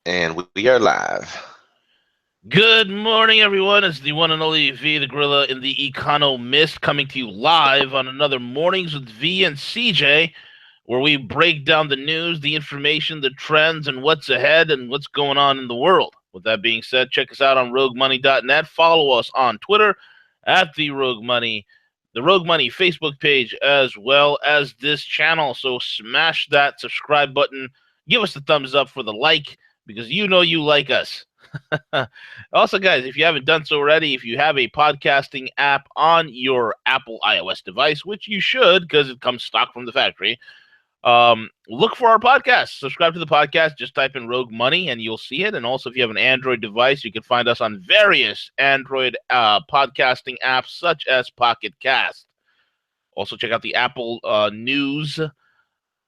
And we are live. Good morning, everyone. It's the one and only V, the gorilla in the Economist, coming to you live on another Mornings with V and CJ, where we break down the news, the information, the trends, and what's ahead and what's going on in the world. With that being said, check us out on roguemoney.net. Follow us on Twitter at the Rogue Money, the Rogue Money Facebook page, as well as this channel. So smash that subscribe button. Give us the thumbs up for the like, because you know you like us. Also, guys, if you haven't done so already, if you have a podcasting app on your Apple iOS device, which you should because it comes stock from the factory, look for our podcast. Subscribe to the podcast. Just type in Rogue Money and you'll see it. And also, if you have an Android device, you can find us on various Android podcasting apps such as Pocket Cast. Also, check out the Apple News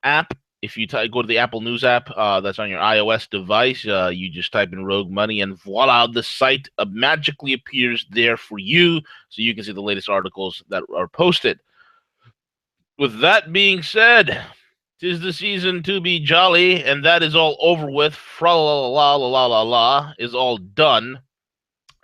app. If you go to the Apple News app that's on your iOS device, you just type in Rogue Money, and voila, the site magically appears there for you, so you can see the latest articles that are posted. With that being said, 'tis the season to be jolly, and that is all over with. Fra la la la la la la is all done,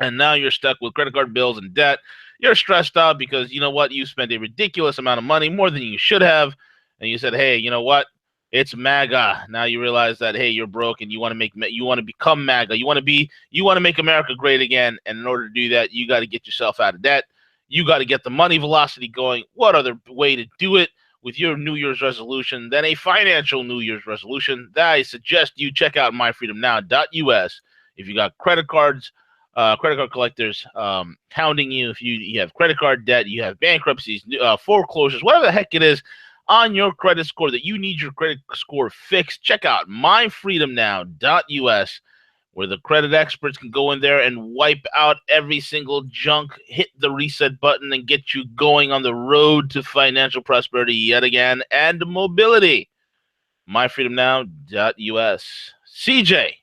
and now you're stuck with credit card bills and debt. You're stressed out because you know what? You spent a ridiculous amount of money, more than you should have, and you said, "Hey, you know what? It's MAGA." Now you realize that hey, you're broke, and you want to become MAGA. You want to make America great again, and in order to do that, you got to get yourself out of debt. You got to get the money velocity going. What other way to do it with your New Year's resolution than a financial New Year's resolution? That I suggest you check out myfreedomnow.us. If you got credit card collectors hounding you, if you have credit card debt, you have bankruptcies, foreclosures, whatever the heck it is on your credit score that you need your credit score fixed, check out myfreedomnow.us, where the credit experts can go in there and wipe out every single junk, hit the reset button, and get you going on the road to financial prosperity yet again and mobility. myfreedomnow.us. CJ,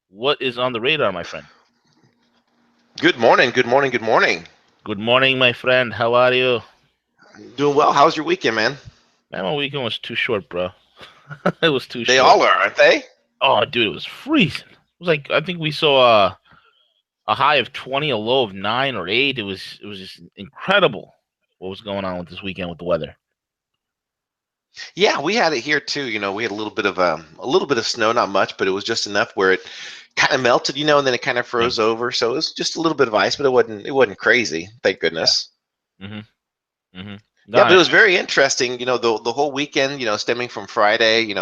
what is on the radar, my friend? Good morning, good morning, good morning. Good morning, my friend. How are you? Doing well. How's your weekend, man? Man, my weekend was too short, bro. It was too They short. all are, aren't they? Oh, dude, it was freezing. It was like I think we saw a high of 20, a low of 9 or 8. It was just incredible what was going on with this weekend with the weather. Yeah, we had it here too. We had a little bit of snow, not much, but it was just enough where it kind of melted, and then it kind of Yeah, froze over. So it was just a little bit of ice, but it wasn't crazy, thank yeah. goodness. Mhm. Mhm. Yeah, but No, it was very interesting, the whole weekend, stemming from Friday,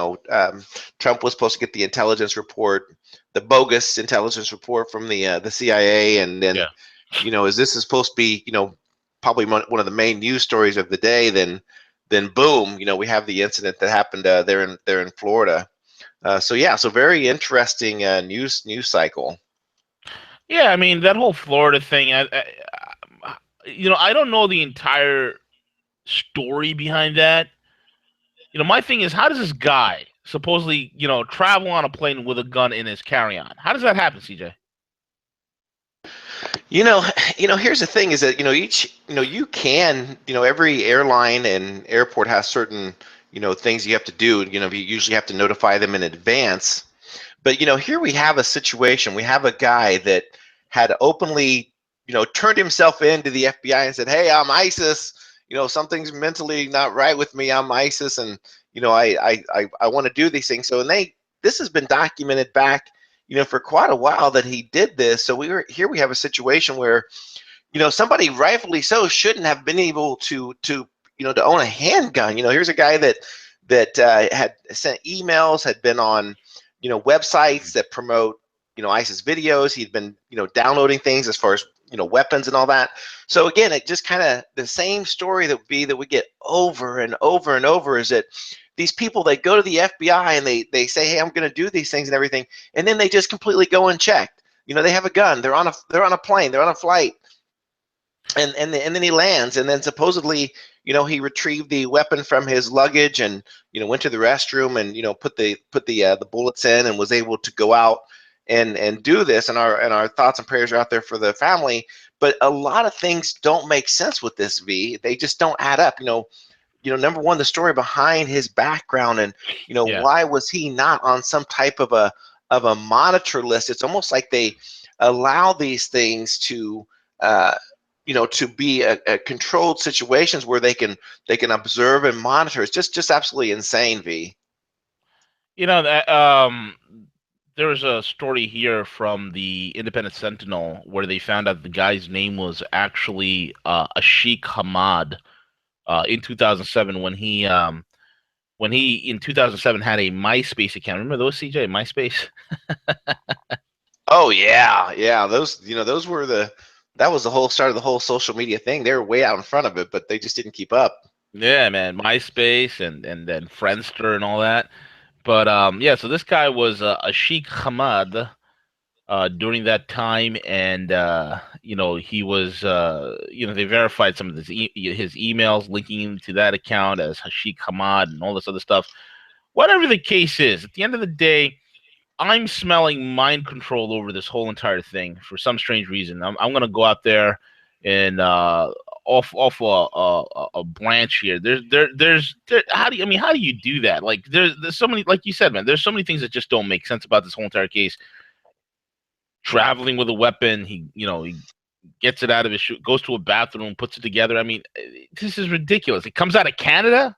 Trump was supposed to get the intelligence report, the bogus intelligence report from the CIA, and then, yeah. as this is supposed to be, probably one of the main news stories of the day, then boom, we have the incident that happened there in Florida. So yeah, so very interesting news cycle. Yeah, I mean that whole Florida thing. I don't know the entire story behind that. My thing is, how does this guy supposedly, travel on a plane with a gun in his carry-on? How does that happen, CJ? You know, here's the thing is that, you can, every airline and airport has certain, things you have to do. You usually have to notify them in advance. But, here we have a situation. We have a guy that had openly, turned himself in to the FBI and said, "Hey, I'm ISIS. Something's mentally not right with me. I'm ISIS, and I want to do these things." So, and this has been documented back, for quite a while that he did this. So we have a situation where, somebody rightfully so shouldn't have been able to own a handgun. Here's a guy that had sent emails, had been on, websites that promote, ISIS videos. He'd been, downloading things as far as, weapons and all that. So again, it just kind of the same story that we get over and over and over is that these people, they go to the FBI and they say, "Hey, I'm going to do these things and everything," and then they just completely go unchecked. They have a gun. They're on a plane. They're on a flight, and then he lands, and then supposedly, he retrieved the weapon from his luggage and, went to the restroom and, put the bullets in and was able to go out and do this. And our thoughts and prayers are out there for the family. But a lot of things don't make sense with this, V. They just don't add up. Number one, the story behind his background, and Yeah. why was he not on some type of a of a monitor list. It's almost like they allow these things to uh, to be a controlled situations where they can observe and monitor. It's just absolutely insane, V. That there was a story here from the Independent Sentinel where they found out the guy's name was actually Ashik Hamad in 2007 when he in 2007 had a MySpace account. Remember those, CJ? MySpace? Oh yeah, yeah. Those were that was the whole start of the whole social media thing. They were way out in front of it, but they just didn't keep up. Yeah, man, MySpace and then Friendster and all that. But yeah, so this guy was Ashik Hamad during that time, and he was they verified some of his emails linking him to that account as Ashik Hamad and all this other stuff. Whatever the case is, at the end of the day, I'm smelling mind control over this whole entire thing for some strange reason. I'm gonna go out there and off a branch here. How do you, I mean, how do you do that? Like there's so many, like you said, man. There's so many things that just don't make sense about this whole entire case. Traveling with a weapon, he gets it out of his shoe, goes to a bathroom, puts it together. I mean, this is ridiculous. It comes out of Canada.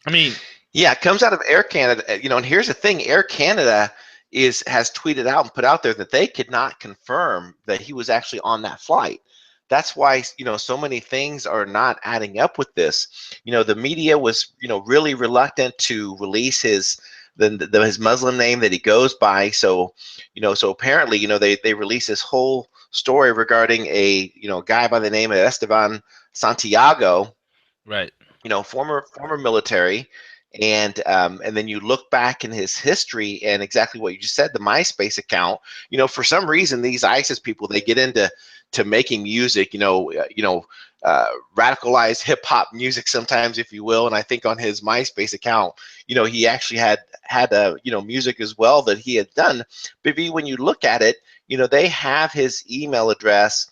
I mean, Yeah, it comes out of Air Canada. And here's the thing: Air Canada has tweeted out and put out there that they could not confirm that he was actually on that flight. That's why so many things are not adding up with this. The media was really reluctant to release his Muslim name that he goes by. So apparently they released this whole story regarding a guy by the name of Esteban Santiago, right. former military, and then you look back in his history and exactly what you just said, the MySpace account. For some reason, these ISIS people, they get into making music, radicalized hip hop music sometimes, if you will. And I think on his MySpace account, he actually had music as well that he had done. But when you look at it, they have his email address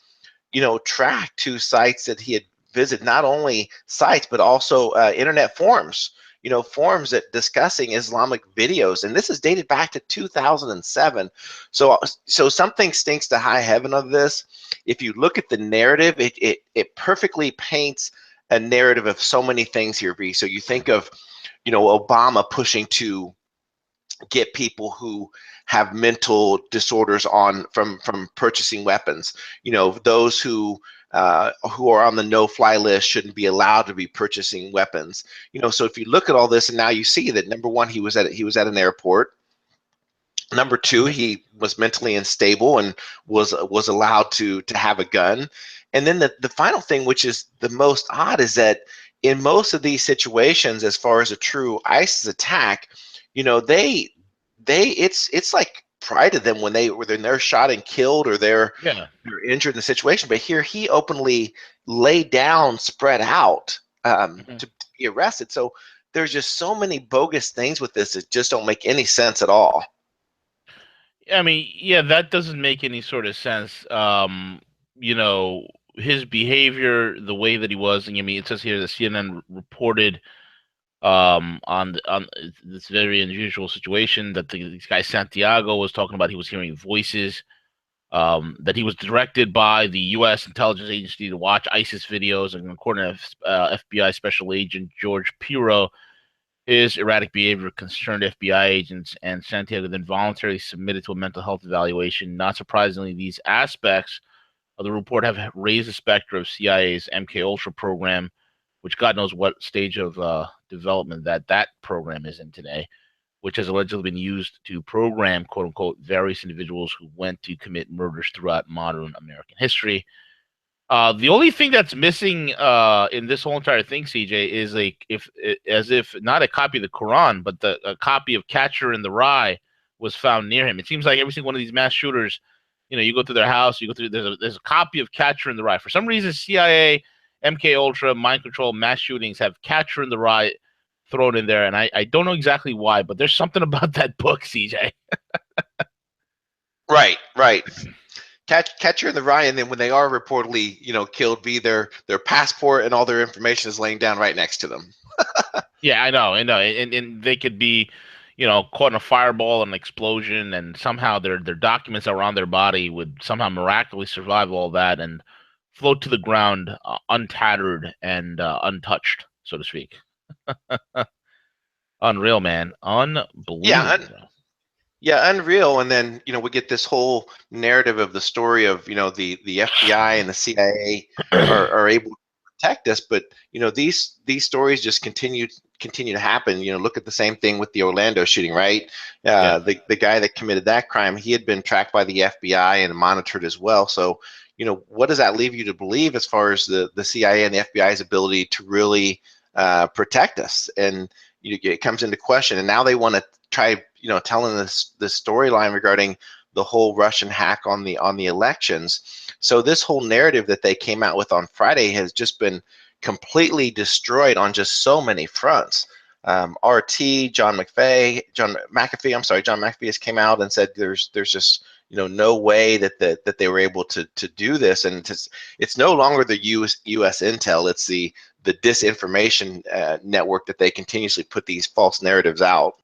tracked to sites that he had visited, not only sites but also internet forums, forums that discussing Islamic videos, and this is dated back to 2007. So something stinks to high heaven of this. If you look at the narrative, it perfectly paints a narrative of so many things here, V. So you think of Obama pushing to get people who have mental disorders on from purchasing weapons. Those who are on the no-fly list shouldn't be allowed to be purchasing weapons. So if you look at all this, and now you see that number one, he was at an airport. Number two, Mhm. he was mentally unstable and was allowed to have a gun. And then the final thing, which is the most odd, is that in most of these situations, as far as a true ISIS attack, they it's like pride to them when they're shot and killed, or Yeah. they're injured in the situation. But here he openly laid down, spread out, Mhm. to be arrested. So there's just so many bogus things with this that just don't make any sense at all. I mean, yeah, that doesn't make any sort of sense. You know, his behavior, the way that he was. I mean, it says here that CNN reported on this very unusual situation that this guy Santiago was talking about. He was hearing voices. That he was directed by the U.S. intelligence agency to watch ISIS videos, and according to FBI Special Agent George Piro, his erratic behavior concerned FBI agents, and Santiago then voluntarily submitted to a mental health evaluation. Not surprisingly, these aspects of the report have raised the specter of CIA's MK Ultra program, which God knows what stage of development that program is in today, which has allegedly been used to program "quote unquote" various individuals who went to commit murders throughout modern American history. The only thing that's missing in this whole entire thing, CJ, is as if not a copy of the Quran, but a copy of Catcher in the Rye was found near him. It seems like every single one of these mass shooters, you go through their house, you go through there's a copy of Catcher in the Rye. For some reason, CIA, MK Ultra, mind control, mass shootings have Catcher in the Rye thrown in there, and I don't know exactly why, but there's something about that book, CJ. Right, right. Catcher in the Rye, and then when they are reportedly, killed, be their passport and all their information is laying down right next to them. Yeah, I know, and they could be, caught in a fireball and an explosion, and somehow their documents that were on their body would somehow miraculously survive all that and float to the ground untattered and untouched, so to speak. Unreal, man. Yeah, Unbelievable, bro. yeah, unreal. And then, we get this whole narrative of the story of, the FBI and the CIA are able to protect us, but these stories just continue to happen. Look at the same thing with the Orlando shooting, right? Yeah. The guy that committed that crime, he had been tracked by the FBI and monitored as well. So, what does that leave you to believe as far as the CIA and the FBI's ability to really protect us? And it comes into question. And now they want to try, telling this storyline regarding the whole Russian hack on the elections. So this whole narrative that they came out with on Friday has just been completely destroyed on just so many fronts. RT, John McAfee, I'm sorry, John McAfee has came out and said there's just no way that they were able to do this, and it's no longer the US intel, it's the disinformation network that they continuously put these false narratives out.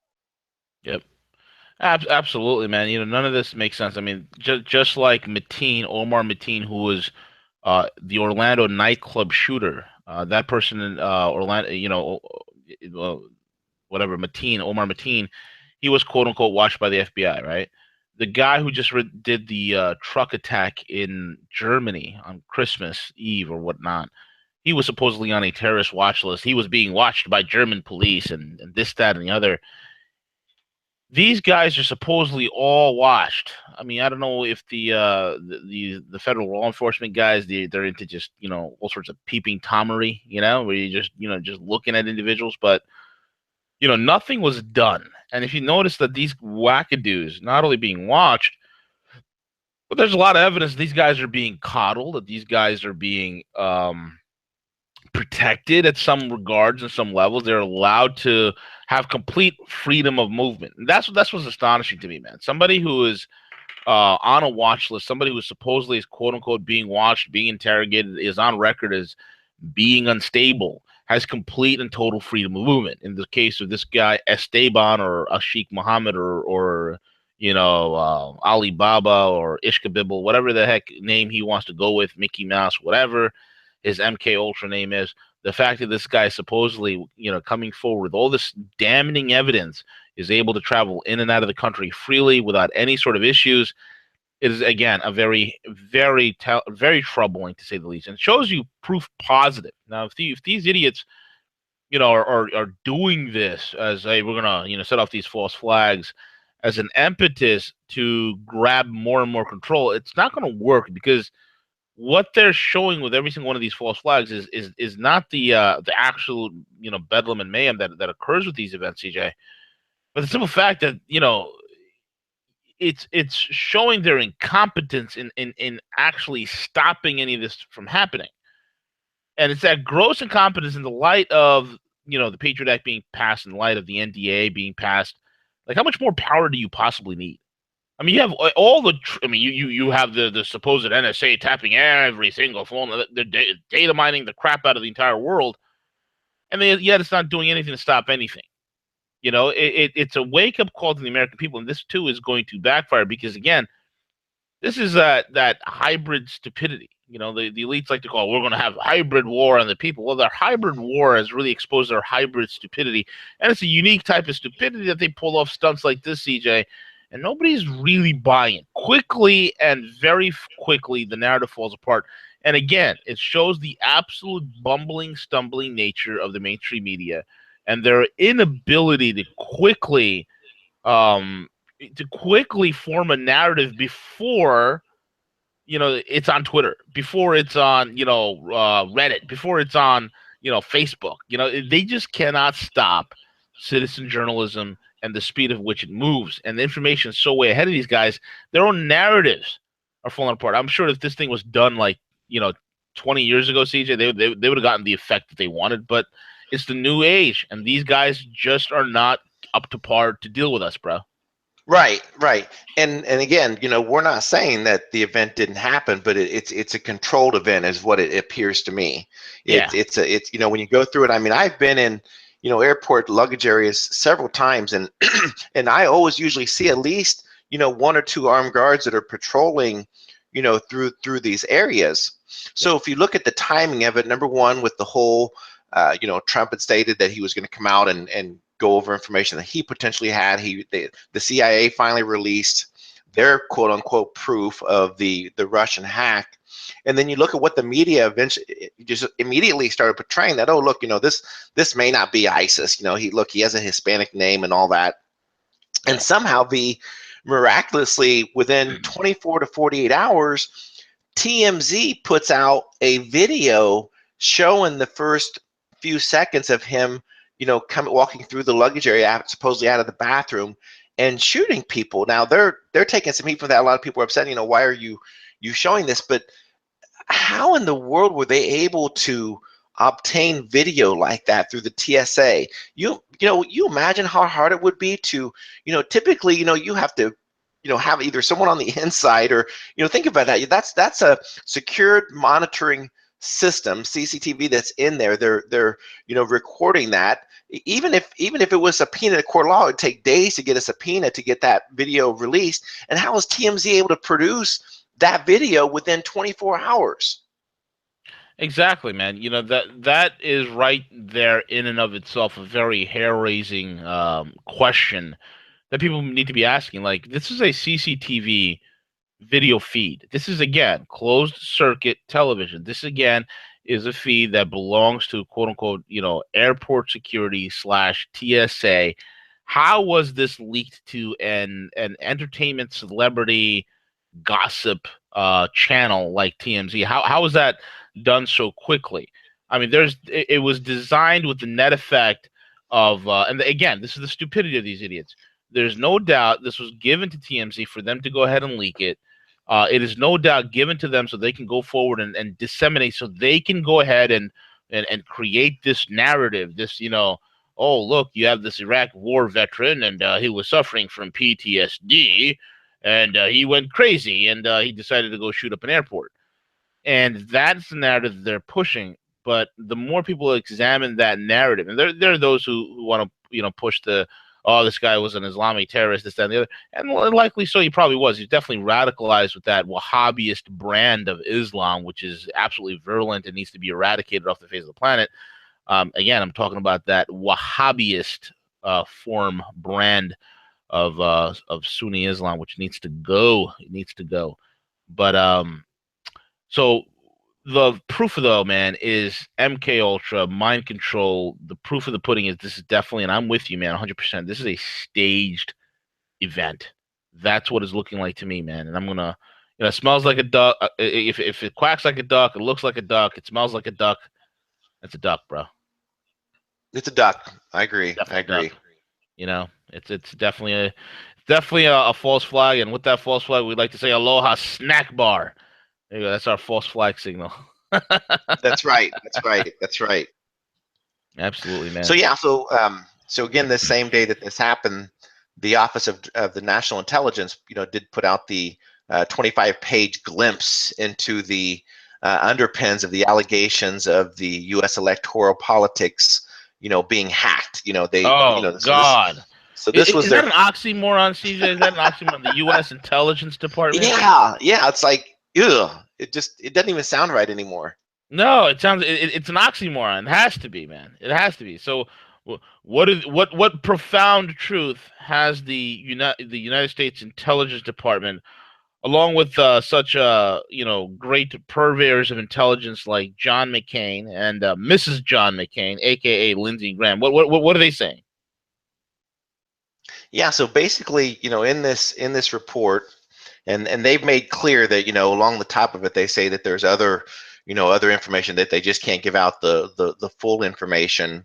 Yep. Absolutely, man. None of this makes sense. I mean, just like Omar Mateen, who was the Orlando nightclub shooter. That person in Orlando, whatever, Omar Mateen, he was quote unquote watched by the FBI, right? The guy who just did the truck attack in Germany on Christmas Eve or whatnot, he was supposedly on a terrorist watch list. He was being watched by German police and this, that, and the other. These guys are supposedly all watched. I mean, I don't know if the federal law enforcement guys, they're into just all sorts of peeping tomery, where you just looking at individuals, but nothing was done. And if you notice that these wackadoos not only being watched, but there's a lot of evidence these guys are being coddled, that these guys are being protected at some regards and some levels. They're allowed to have complete freedom of movement. And that's what's astonishing to me, man. Somebody who is on a watch list, somebody who supposedly is quote unquote being watched, being interrogated, is on record as being unstable, has complete and total freedom of movement. In the case of this guy Esteban or Ashik Muhammad or Alibaba or Ishkabibble, whatever the heck name he wants to go with, Mickey Mouse, whatever his MK Ultra name is, the fact that this guy supposedly, coming forward with all this damning evidence, is able to travel in and out of the country freely without any sort of issues, is again a very, very, very troubling to say the least, and it shows you proof positive. Now, if these idiots, are doing this as we're gonna, set off these false flags as an impetus to grab more and more control, it's not going to work, because what they're showing with every single one of these false flags is not the actual bedlam and mayhem that occurs with these events, CJ, but the simple fact that it's showing their incompetence in actually stopping any of this from happening, and it's that gross incompetence in the light of the Patriot Act being passed, in light of the NDA being passed. Like, how much more power do you possibly need? I mean, you have all the. I mean, you have the supposed NSA tapping every single phone. They're data mining the crap out of the entire world, and yet it's not doing anything to stop anything. It's a wake up call to the American people, and this too is going to backfire, because again, this is that hybrid stupidity. The elites like to call, we're going to have hybrid war on the people. Well, their hybrid war has really exposed their hybrid stupidity, and it's a unique type of stupidity that they pull off stunts like this, CJ. And nobody's really buying. Quickly and very quickly, the narrative falls apart. And again, it shows the absolute bumbling, stumbling nature of the mainstream media and their inability to quickly form a narrative before it's on Twitter, before it's on Reddit, before it's on Facebook. They just cannot stop citizen journalism and the speed of which it moves, and the information is so way ahead of these guys. Their own narratives are falling apart. I'm sure if this thing was done 20 years ago, CJ, they would have gotten the effect that they wanted. But it's the new age, and these guys just are not up to par to deal with us, bro. Right, right. And again, we're not saying that the event didn't happen, but it's a controlled event is what it appears to me. Yeah. It's when you go through it, I mean, I've been airport luggage areas several times, and and I always usually see at least one or two armed guards that are patrolling through these areas. Yeah. So if you look at the timing of it, number one, with the whole Trump had stated that he was going to come out and go over information that he potentially had. The CIA finally released their quote unquote proof of the Russian hack. And then you look at what the media eventually just immediately started portraying, that, oh, look, this may not be ISIS. He has a Hispanic name and all that. And Yeah. somehow miraculously within 24 to 48 hours, TMZ puts out a video showing the first few seconds of him, walking through the luggage area, supposedly out of the bathroom, and shooting people. Now they're taking some heat for that. A lot of people are upset. Why are you showing this? But how in the world were they able to obtain video like that through the TSA? You imagine how hard it would be to, typically, you have to, have either someone on the inside or, think about that. That's a secured monitoring system, CCTV, that's in there. They're recording that. Even if it was subpoenaed in a court of law, it would take days to get a subpoena to get that video released. And how was TMZ able to produce that video within 24 hours? Exactly, man. That is right there in and of itself a very hair-raising question that people need to be asking. Like, this is a CCTV video feed. This is, again, closed circuit television. This, again, is a feed that belongs to, quote unquote, airport security slash TSA. How was this leaked to an entertainment celebrity gossip channel like TMZ? How was that done so quickly? I mean, it was designed with the net effect of, and again, this is the stupidity of these idiots. There's no doubt this was given to TMZ for them to go ahead and leak it. It is no doubt given to them so they can go forward and disseminate, so they can go ahead and create this narrative. This, oh, look, you have this Iraq war veteran, and he was suffering from PTSD, and he went crazy, and he decided to go shoot up an airport. And that's the narrative they're pushing. But the more people examine that narrative, and there are those who want to push the, oh, this guy was an Islamic terrorist, this, that, and the other, and likely so, he probably was. He's definitely radicalized with that Wahhabist brand of Islam, which is absolutely virulent and needs to be eradicated off the face of the planet. Again, I'm talking about that Wahhabist form brand of Sunni Islam, which needs to go. It needs to go. But so the proof of, though, man, is MK Ultra, mind control. The proof of the pudding is this is definitely, and I'm with you, man, 100%. This is a staged event. That's what it's looking like to me, man. And I'm gonna, it smells like a duck. If it quacks like a duck, it looks like a duck, it smells like a duck. That's a duck, bro. It's a duck. I agree. I Definitely a agree. duck. It's definitely a false flag, and with that false flag, we'd like to say aloha snack bar. There you go. That's our false flag signal. That's right. That's right. That's right. Absolutely, So man. yeah, so again, this same day that this happened, the Office of the National Intelligence, did put out the 25-page glimpse into the underpins of the allegations of the U.S. electoral politics, being hacked. Oh God. So this was Is their, that an oxymoron, CJ? Is that an oxymoron? The U.S. Intelligence Department? yeah. It's like, ugh, it doesn't even sound right anymore. No, it's an oxymoron. It has to be, man. It has to be. So, what profound truth has the United States Intelligence Department, along with such great purveyors of intelligence like John McCain and Mrs. John McCain, aka Lindsey Graham? What are they saying? Yeah, so basically, in this report, and they've made clear that, along the top of it, they say that there's other information that they just can't give out the full information.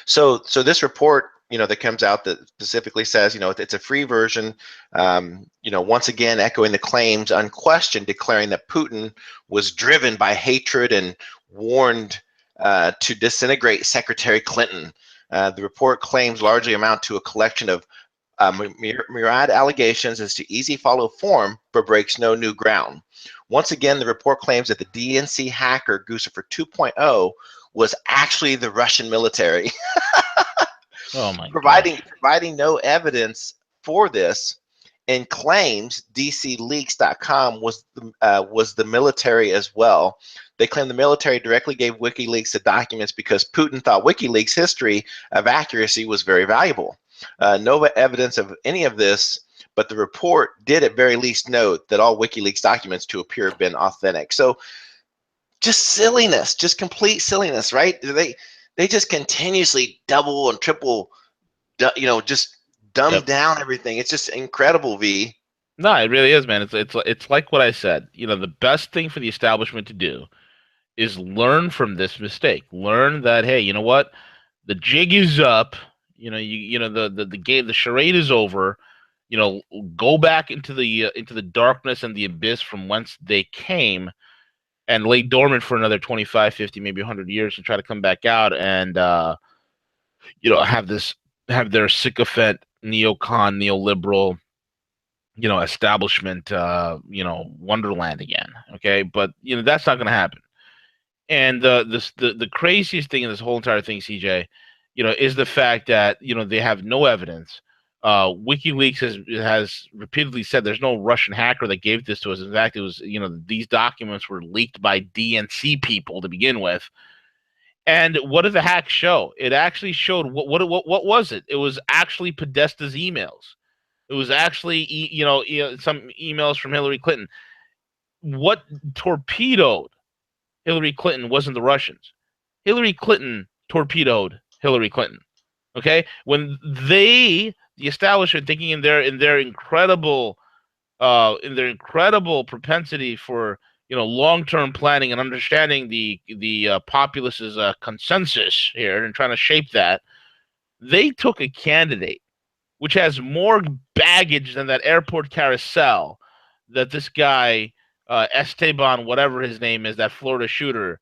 So this report, that comes out, that specifically says, it's a free version, once again echoing the claims, unquestioned, declaring that Putin was driven by hatred and warned to disintegrate Secretary Clinton. The report claims largely amount to a collection of myriad allegations as to easy follow form, but breaks no new ground. Once again, the report claims that the DNC hacker Guccifer 2.0 was actually the Russian military, Oh my gosh. providing no evidence for this, and claims DCLeaks.com was the military as well. They claim the military directly gave WikiLeaks the documents because Putin thought WikiLeaks' history of accuracy was very valuable. No evidence of any of this, but the report did at very least note that all WikiLeaks documents to appear have been authentic. So just silliness, just complete silliness, right? They just continuously double and triple, just dumb Yep. down everything. It's just incredible, V. No, it really is, man. It's like what I said. The best thing for the establishment to do is learn from this mistake. Learn that, hey, you know what? The jig is up. The game, the charade is over. Go back into the darkness and the abyss from whence they came, and lay dormant for another 25, 50, maybe 100 years, and try to come back out and have their sycophant neocon neoliberal establishment wonderland again. Okay, but that's not going to happen. And the craziest thing in this whole entire thing, CJ, is the fact that they have no evidence. WikiLeaks has repeatedly said there's no Russian hacker that gave this to us. In fact, it was these documents were leaked by DNC people to begin with. And what did the hack show? It actually showed what was it? It was actually Podesta's emails. It was actually some emails from Hillary Clinton. What torpedoed Hillary Clinton wasn't the Russians. Hillary Clinton torpedoed Hillary Clinton. Okay, when the establishment, thinking in their incredible propensity for long-term planning and understanding the populace's consensus here and trying to shape that, they took a candidate which has more baggage than that airport carousel that this guy Esteban, whatever his name is, that Florida shooter.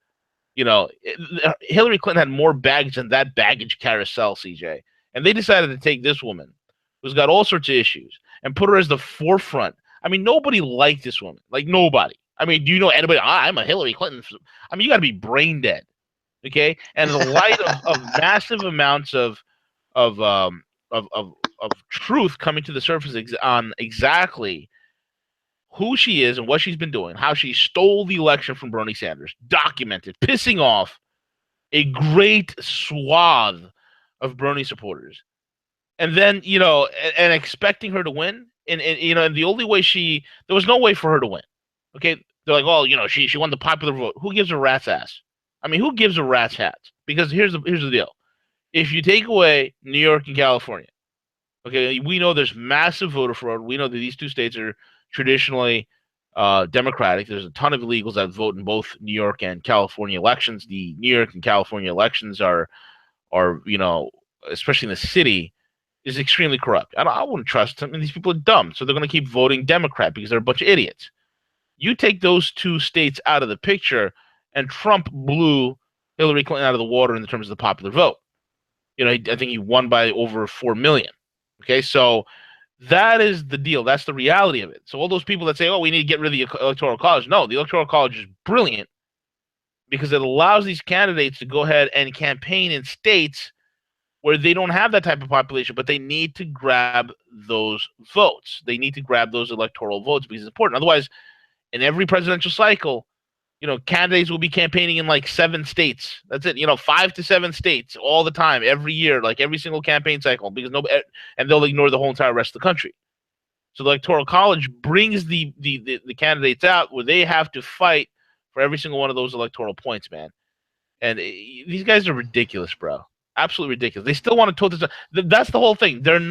Hillary Clinton had more baggage than that baggage carousel, CJ. And they decided to take this woman who's got all sorts of issues and put her as the forefront. I mean, nobody liked this woman. Like, nobody. I mean, do you know anybody? I'm a Hillary Clinton. I mean, you got to be brain dead. Okay. And in the light of massive amounts of, um, of truth coming to the surface on exactly who she is and what she's been doing, how she stole the election from Bernie Sanders, documented, pissing off a great swath of Bernie supporters. And then, and expecting her to win. And the only way there was no way for her to win. Okay. They're like, oh, she won the popular vote. Who gives a rat's ass? I mean, who gives a rat's hat? Because here's the deal. If you take away New York and California, okay, we know there's massive voter fraud. We know that these two states are traditionally Democratic. There's a ton of illegals that vote in both New York and California elections. The New York and California elections are especially in the city, is extremely corrupt. I wouldn't trust them. And these people are dumb, so they're going to keep voting Democrat because they're a bunch of idiots. You take those two states out of the picture, and Trump blew Hillary Clinton out of the water in terms of the popular vote. I think he won by over 4 million. Okay, so that is the deal. That's the reality of it. So all those people that say, oh, we need to get rid of the Electoral College. No, the Electoral College is brilliant because it allows these candidates to go ahead and campaign in states where they don't have that type of population, but they need to grab those votes. They need to grab those electoral votes because it's important. Otherwise, in every presidential cycle, candidates will be campaigning in like 7 states. That's it. 5 to 7 states all the time, every year, like every single campaign cycle, because and they'll ignore the whole entire rest of the country. So the Electoral College brings the candidates out where they have to fight for every single one of those electoral points, man. And these guys are ridiculous, bro. Absolutely ridiculous. They still want to tote this. That's the whole thing. They don't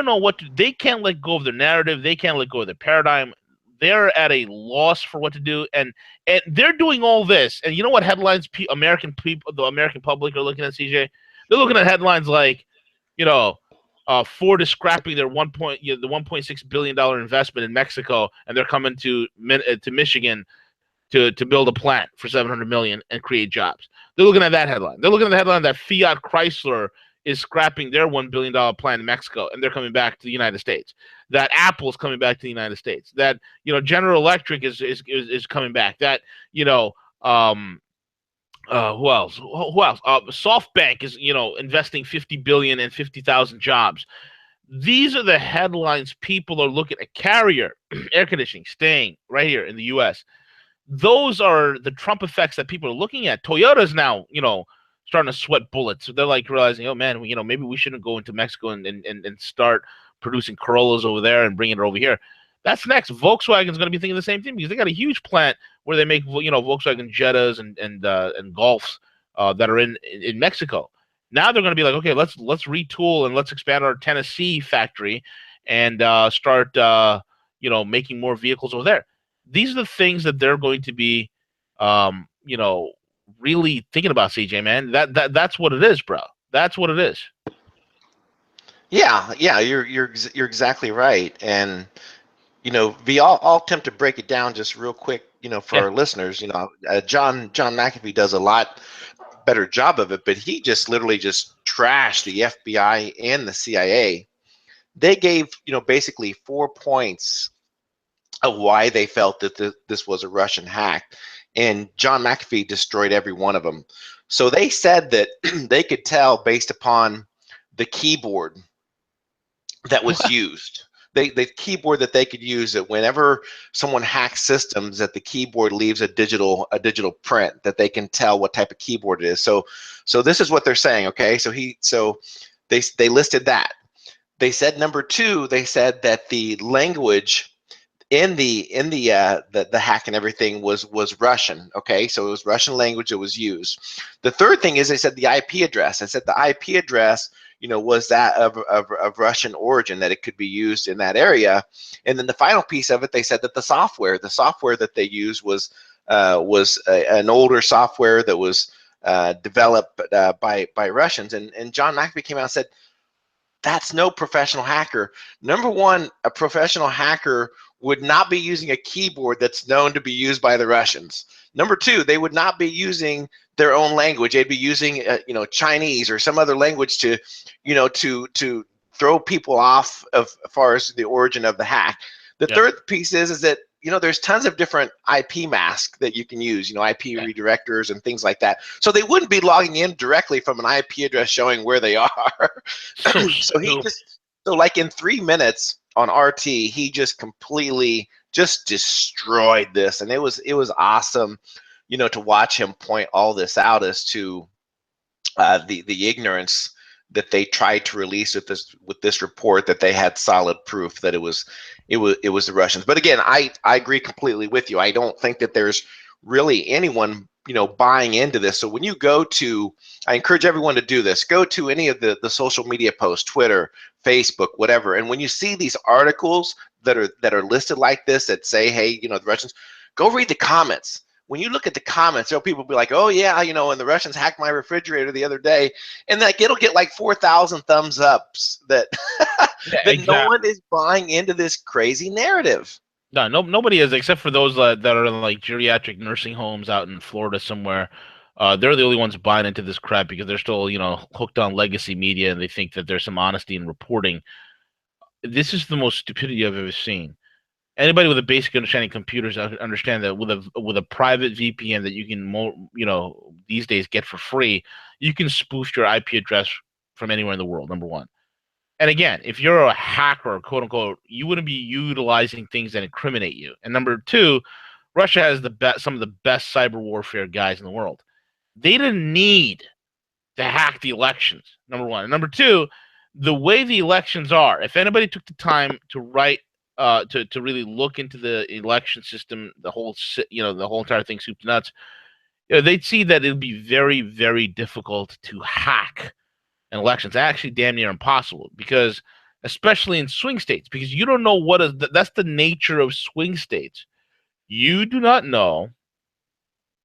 know what to. They can't let go of their narrative. They can't let go of their paradigm. They're at a loss for what to do, and they're doing all this. And you know what headlines the American public are looking at, CJ? They're looking at headlines like, Ford is scrapping their the $1.6 billion investment in Mexico, and they're coming to Michigan to build a plant for $700 million and create jobs. They're looking at that headline. They're looking at the headline that Fiat Chrysler is scrapping their $1 billion plant in Mexico, and they're coming back to the United States. That Apple is coming back to the United States. That General Electric is coming back. That Who else? Who else? SoftBank is, investing 50 billion and 50,000 jobs. These are the headlines people are looking at. Carrier, air conditioning, staying right here in the U.S. Those are the Trump effects that people are looking at. Toyota's now, starting to sweat bullets. So they're like realizing, oh man, maybe we shouldn't go into Mexico and start producing Corollas over there and bringing it over here. That's next. Volkswagen's going to be thinking the same thing because they got a huge plant where they make, Volkswagen Jettas and Golfs that are in Mexico. Now they're going to be like, okay, let's retool and let's expand our Tennessee factory and start making more vehicles over there. These are the things that they're going to be, um, you know, really thinking about. CJ, man, that's what it is, bro. That's what it is. Yeah, yeah, you're exactly right. And V, I'll attempt to break it down just real quick, for Yeah. our listeners. John McAfee does a lot better job of it, but he just literally just trashed the FBI and the CIA. They gave, basically 4 points of why they felt that this was a Russian hack, and John McAfee destroyed every one of them. So they said that they could tell based upon the keyboard that was used. The keyboard that they could use, that whenever someone hacks systems, that the keyboard leaves a digital print that they can tell what type of keyboard it is. So this is what they're saying. Okay, so they listed that. They said number two. They said that the language in the hack and everything was Russian. Okay, so it was Russian language that was used. The third thing is they said the IP address. I said the IP address, was that of Russian origin, that it could be used in that area. And then the final piece of it, they said that the software that they used was an older software that was developed by Russians. And John McAfee came out and said, that's no professional hacker. Number one, a professional hacker would not be using a keyboard that's known to be used by the Russians. Number two, they would not be using their own language. They'd be using, Chinese or some other language to, to throw people off of as far as the origin of the hack. The Yeah. third piece is that there's tons of different IP masks that you can use, IP Yeah. redirectors and things like that. So they wouldn't be logging in directly from an IP address showing where they are. So So he stupid. just so like in 3 minutes on RT, he just completely just destroyed this, and it was awesome, to watch him point all this out as to the ignorance that they tried to release with this report, that they had solid proof that it was the Russians. But again, I agree completely with you. I don't think that there's really anyone buying into this. So when you go to, I encourage everyone to do this. Go to any of the social media posts, Twitter, Facebook, whatever, and when you see these articles that are listed like this that say, hey, the Russians, go read the comments. When you look at the comments, there'll people be like, "Oh yeah, and the Russians hacked my refrigerator the other day," and like it'll get like 4,000 thumbs ups that Yeah, that no exactly. one is buying into this crazy narrative. No, nobody is except for those that are in like geriatric nursing homes out in Florida somewhere. They're the only ones buying into this crap because they're still, hooked on legacy media and they think that there's some honesty in reporting. This is the most stupidity I've ever seen. Anybody with a basic understanding of computers understand that with a private VPN that you can these days get for free, you can spoof your IP address from anywhere in the world. Number one. And again, if you're a hacker, quote unquote, you wouldn't be utilizing things that incriminate you. And number two, Russia has some of the best cyber warfare guys in the world. They didn't need to hack the elections. Number one, and number two, the way the elections are. If anybody took the time to write, to really look into the election system, the whole entire thing, soup to nuts, they'd see that it'd be very, very difficult to hack in elections. Actually, damn near impossible because, especially in swing states, because you don't know that's the nature of swing states. You do not know,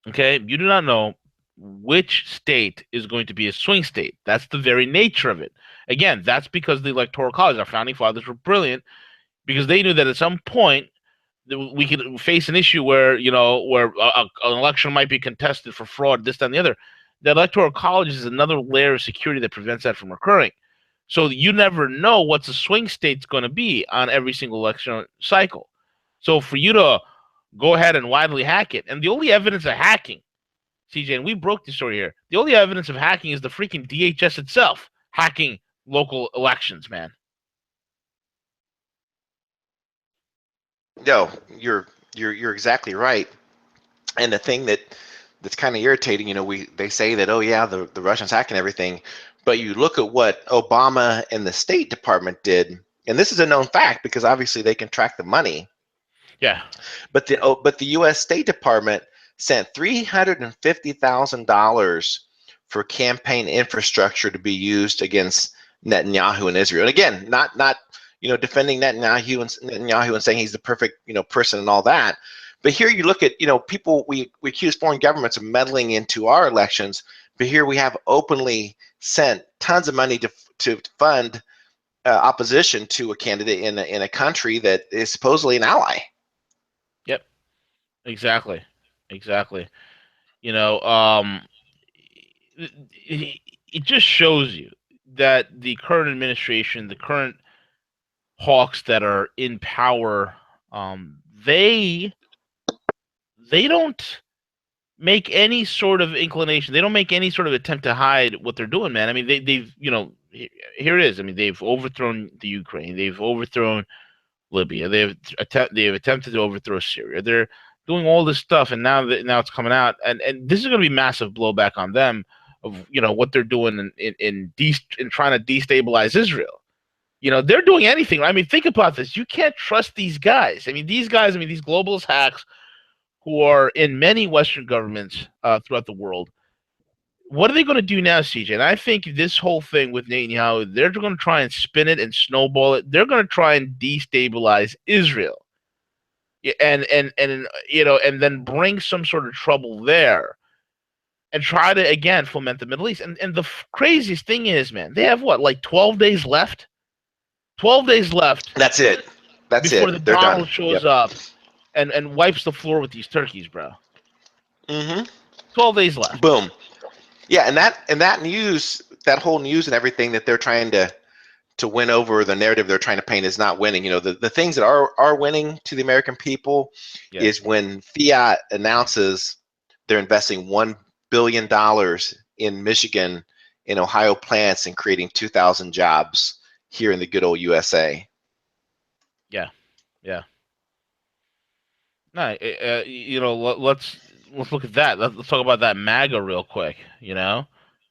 okay? You do not know which state is going to be a swing state. That's the very nature of it. Again, that's because the Electoral College, our founding fathers were brilliant because they knew that at some point we could face an issue where an election might be contested for fraud, this, that, and the other. The Electoral College is another layer of security that prevents that from occurring. So you never know what the swing state's going to be on every single election cycle. So for you to go ahead and widely hack it, and the only evidence of hacking CJ, and we broke the story here. The only evidence of hacking is the freaking DHS itself hacking local elections, man. No, you're exactly right. And the thing that's kind of irritating, they say that, oh yeah, the Russians hacking everything, but you look at what Obama and the State Department did, and this is a known fact because obviously they can track the money. Yeah. But the U.S. State Department sent $350,000 for campaign infrastructure to be used against Netanyahu in Israel. And again, not defending Netanyahu and saying he's the perfect person and all that. But here you look at people we accuse foreign governments of meddling into our elections. But here we have openly sent tons of money to fund opposition to a candidate in a country that is supposedly an ally. Yep. Exactly. Exactly. You know, it just shows you that the current administration, the current hawks that are in power, they don't make any sort of inclination. They don't make any sort of attempt to hide what they're doing, man. I mean, they've here it is. I mean, they've overthrown the Ukraine. They've overthrown Libya. They have attempted to overthrow Syria. They're doing all this stuff, and now it's coming out, and this is going to be massive blowback on them of what they're doing in trying to destabilize Israel. They're doing anything. I mean, think about this. You can't trust these guys. I mean, these guys. I mean, these globalist hacks who are in many Western governments throughout the world. What are they going to do now, CJ? And I think this whole thing with Netanyahu, they're going to try and spin it and snowball it. They're going to try and destabilize Israel, and then bring some sort of trouble there, and try to again foment the Middle East. And the craziest thing is, man, they have what, like 12 days left? 12 days left That's it. That's before the it. They're done. Donald shows Yep. up and wipes the floor with these turkeys, bro. Mm-hmm. 12 days left. Boom. Yeah, and that news, that whole news and everything that they're trying to win over, the narrative they're trying to paint is not winning. The things that are winning to the American people Yeah. is when Fiat announces they're investing $1 billion in Michigan, in Ohio plants, and creating 2,000 jobs here in the good old USA. Yeah. Yeah. No, let's look at that. Let's talk about that MAGA real quick. Yeah,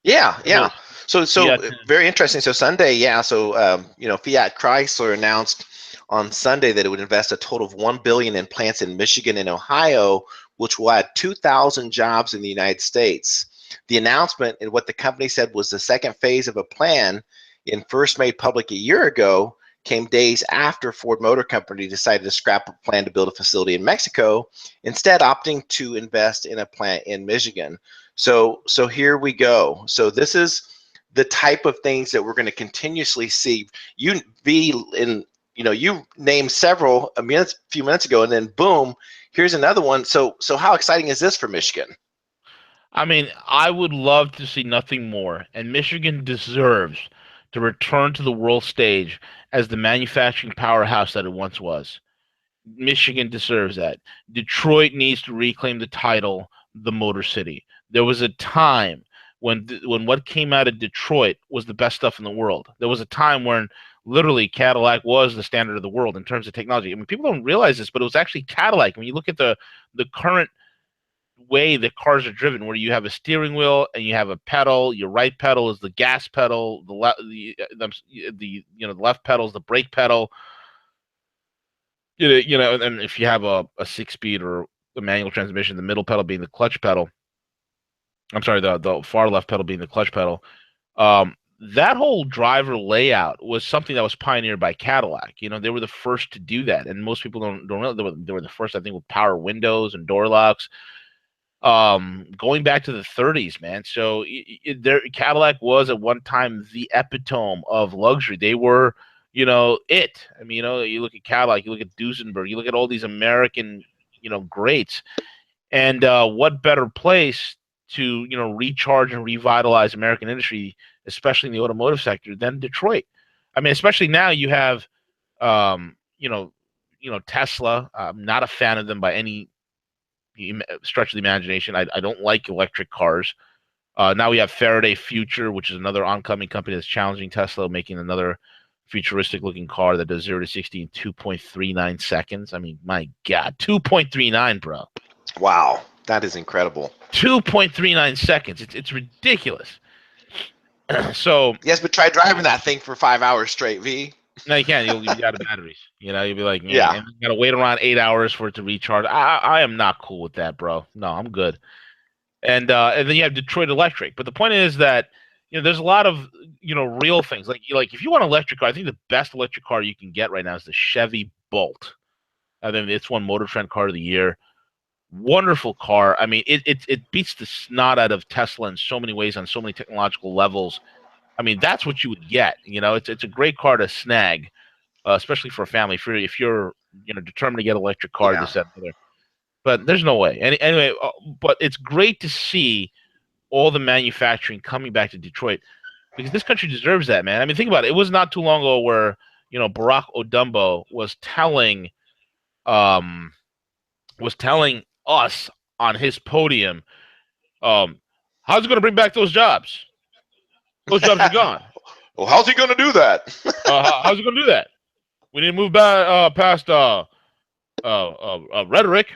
So yeah. So Fiat. very interesting. So Sunday, yeah. So Fiat Chrysler announced on Sunday that it would invest a total of $1 billion in plants in Michigan and Ohio, which will add 2,000 jobs in the United States. The announcement and what the company said was the second phase of a plan, and first made public a year ago, came days after Ford Motor Company decided to scrap a plan to build a facility in Mexico, instead opting to invest in a plant in Michigan. So here we go. So this is the type of things that we're going to continuously see. You be in, you named several few minutes ago, and then boom, here's another one. So how exciting is this for Michigan? I mean, I would love to see nothing more, and Michigan deserves to return to the world stage as the manufacturing powerhouse that it once was. Michigan deserves that. Detroit needs to reclaim the title, the Motor City. There was a time when what came out of Detroit was the best stuff in the world. There was a time when literally Cadillac was the standard of the world in terms of technology. I mean, people don't realize this, but it was actually Cadillac. When you look at the current way that cars are driven, where you have a steering wheel and you have a pedal. Your right pedal is the gas pedal. The left pedal is the brake pedal. And if you have a 6-speed or a manual transmission, the middle pedal being the clutch pedal. I'm sorry, the far left pedal being the clutch pedal. That whole driver layout was something that was pioneered by Cadillac. They were the first to do that, and most people don't realize they were the first, I think, with power windows and door locks. Going back to the 30s, man. So Cadillac was at one time the epitome of luxury. They were, it. I mean, you look at Cadillac, you look at Duesenberg, you look at all these American, greats, and what better place to recharge and revitalize American industry, especially in the automotive sector, than Detroit? I mean, especially now you have, um, you know, Tesla. I'm not a fan of them by any stretch of the imagination. I don't like electric cars. Now we have Faraday Future, which is another oncoming company that's challenging Tesla, making another futuristic looking car that does 0 to 60 in 2.39 seconds. I mean, my God, 2.39, bro. Wow, that is incredible. 2.39 seconds. It's ridiculous. So Yes, but try driving that thing for 5 hours straight, V. now you can't. You'll be out of batteries. You'll be like, Yeah, and you gotta wait around 8 hours for it to recharge. I am not cool with that, bro. No, I'm good. And then you have Detroit Electric. But the point is that there's a lot of real things like if you want an electric car, I think the best electric car you can get right now is the Chevy Bolt. I mean, it's won Motor Trend Car of the Year. Wonderful car. I mean, it beats the snot out of Tesla in so many ways on so many technological levels. I mean, that's what you would get. It's a great car to snag, especially for a family. If you're determined to get an electric car, yeah, this that and the other. But there's no way. Anyway, but it's great to see all the manufacturing coming back to Detroit because this country deserves that, man. I mean, think about it. It was not too long ago where Barack Odumbo um was telling us on his podium, how's it going to bring back those jobs? Those jobs are gone. well, how's he going to do that? How's it going to do that? We need to move back past rhetoric,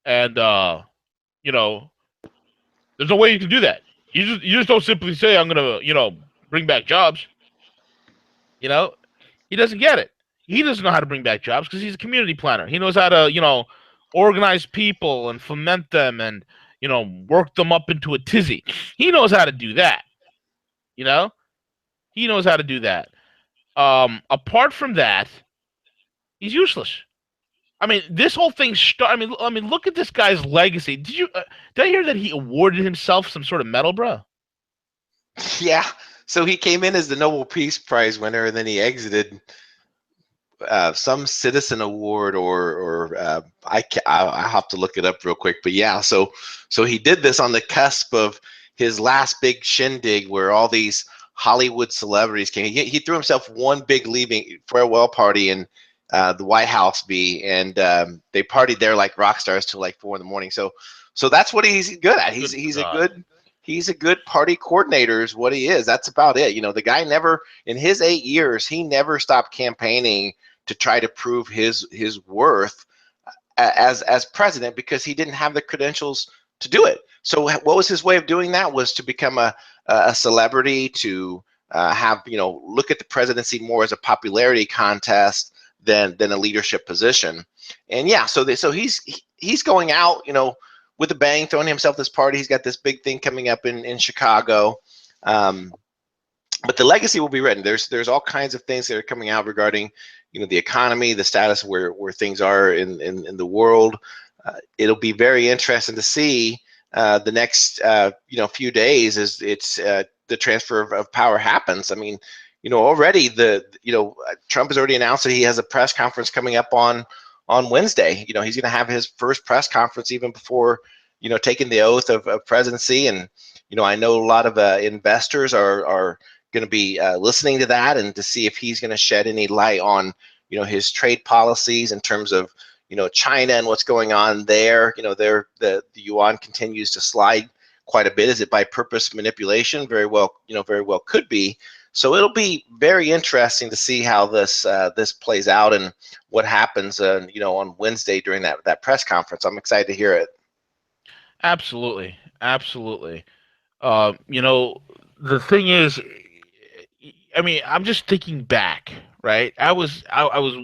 and there's no way you can do that. You just don't simply say I'm going to bring back jobs. He doesn't get it. He doesn't know how to bring back jobs because he's a community planner. He knows how to organize people and foment them and work them up into a tizzy. He knows how to do that. He knows how to do that. Apart from that, he's useless. I mean, this whole thing. I mean, look at this guy's legacy. Did I hear that he awarded himself some sort of medal, bro? Yeah. So he came in as the Nobel Peace Prize winner, and then he exited some citizen award or I have to look it up real quick. But yeah, so he did this on the cusp of his last big shindig, where all these Hollywood celebrities came. He threw himself one big leaving farewell party in the White House, and they partied there like rock stars till like 4 in the morning. So that's what he's good at. Good He's a God. good party coordinator is what he is. That's about it. The guy never, in his 8 years, he never stopped campaigning to try to prove his worth as president, because he didn't have the credentials to do it. So what was his way of doing that? Was to become a celebrity, to have look at the presidency more as a popularity contest than a leadership position. And yeah, so he's going out with a bang, throwing himself this party. He's got this big thing coming up in Chicago. But the legacy will be written. There's all kinds of things that are coming out regarding the economy, the status where things are in the world. It'll be very interesting to see the next few days as it's the transfer of power happens. I mean, already Trump has already announced that he has a press conference coming up on Wednesday. He's going to have his first press conference even before taking the oath of presidency. And I know a lot of investors are going to be listening to that and to see if he's going to shed any light on his trade policies in terms of China and what's going on there. The yuan continues to slide quite a bit. Is it by purpose manipulation? Very well could be. So it'll be very interesting to see how this plays out and what happens on Wednesday during that press conference. I'm excited to hear it. Absolutely, absolutely. The thing is, I mean, I'm just thinking back, right? I was,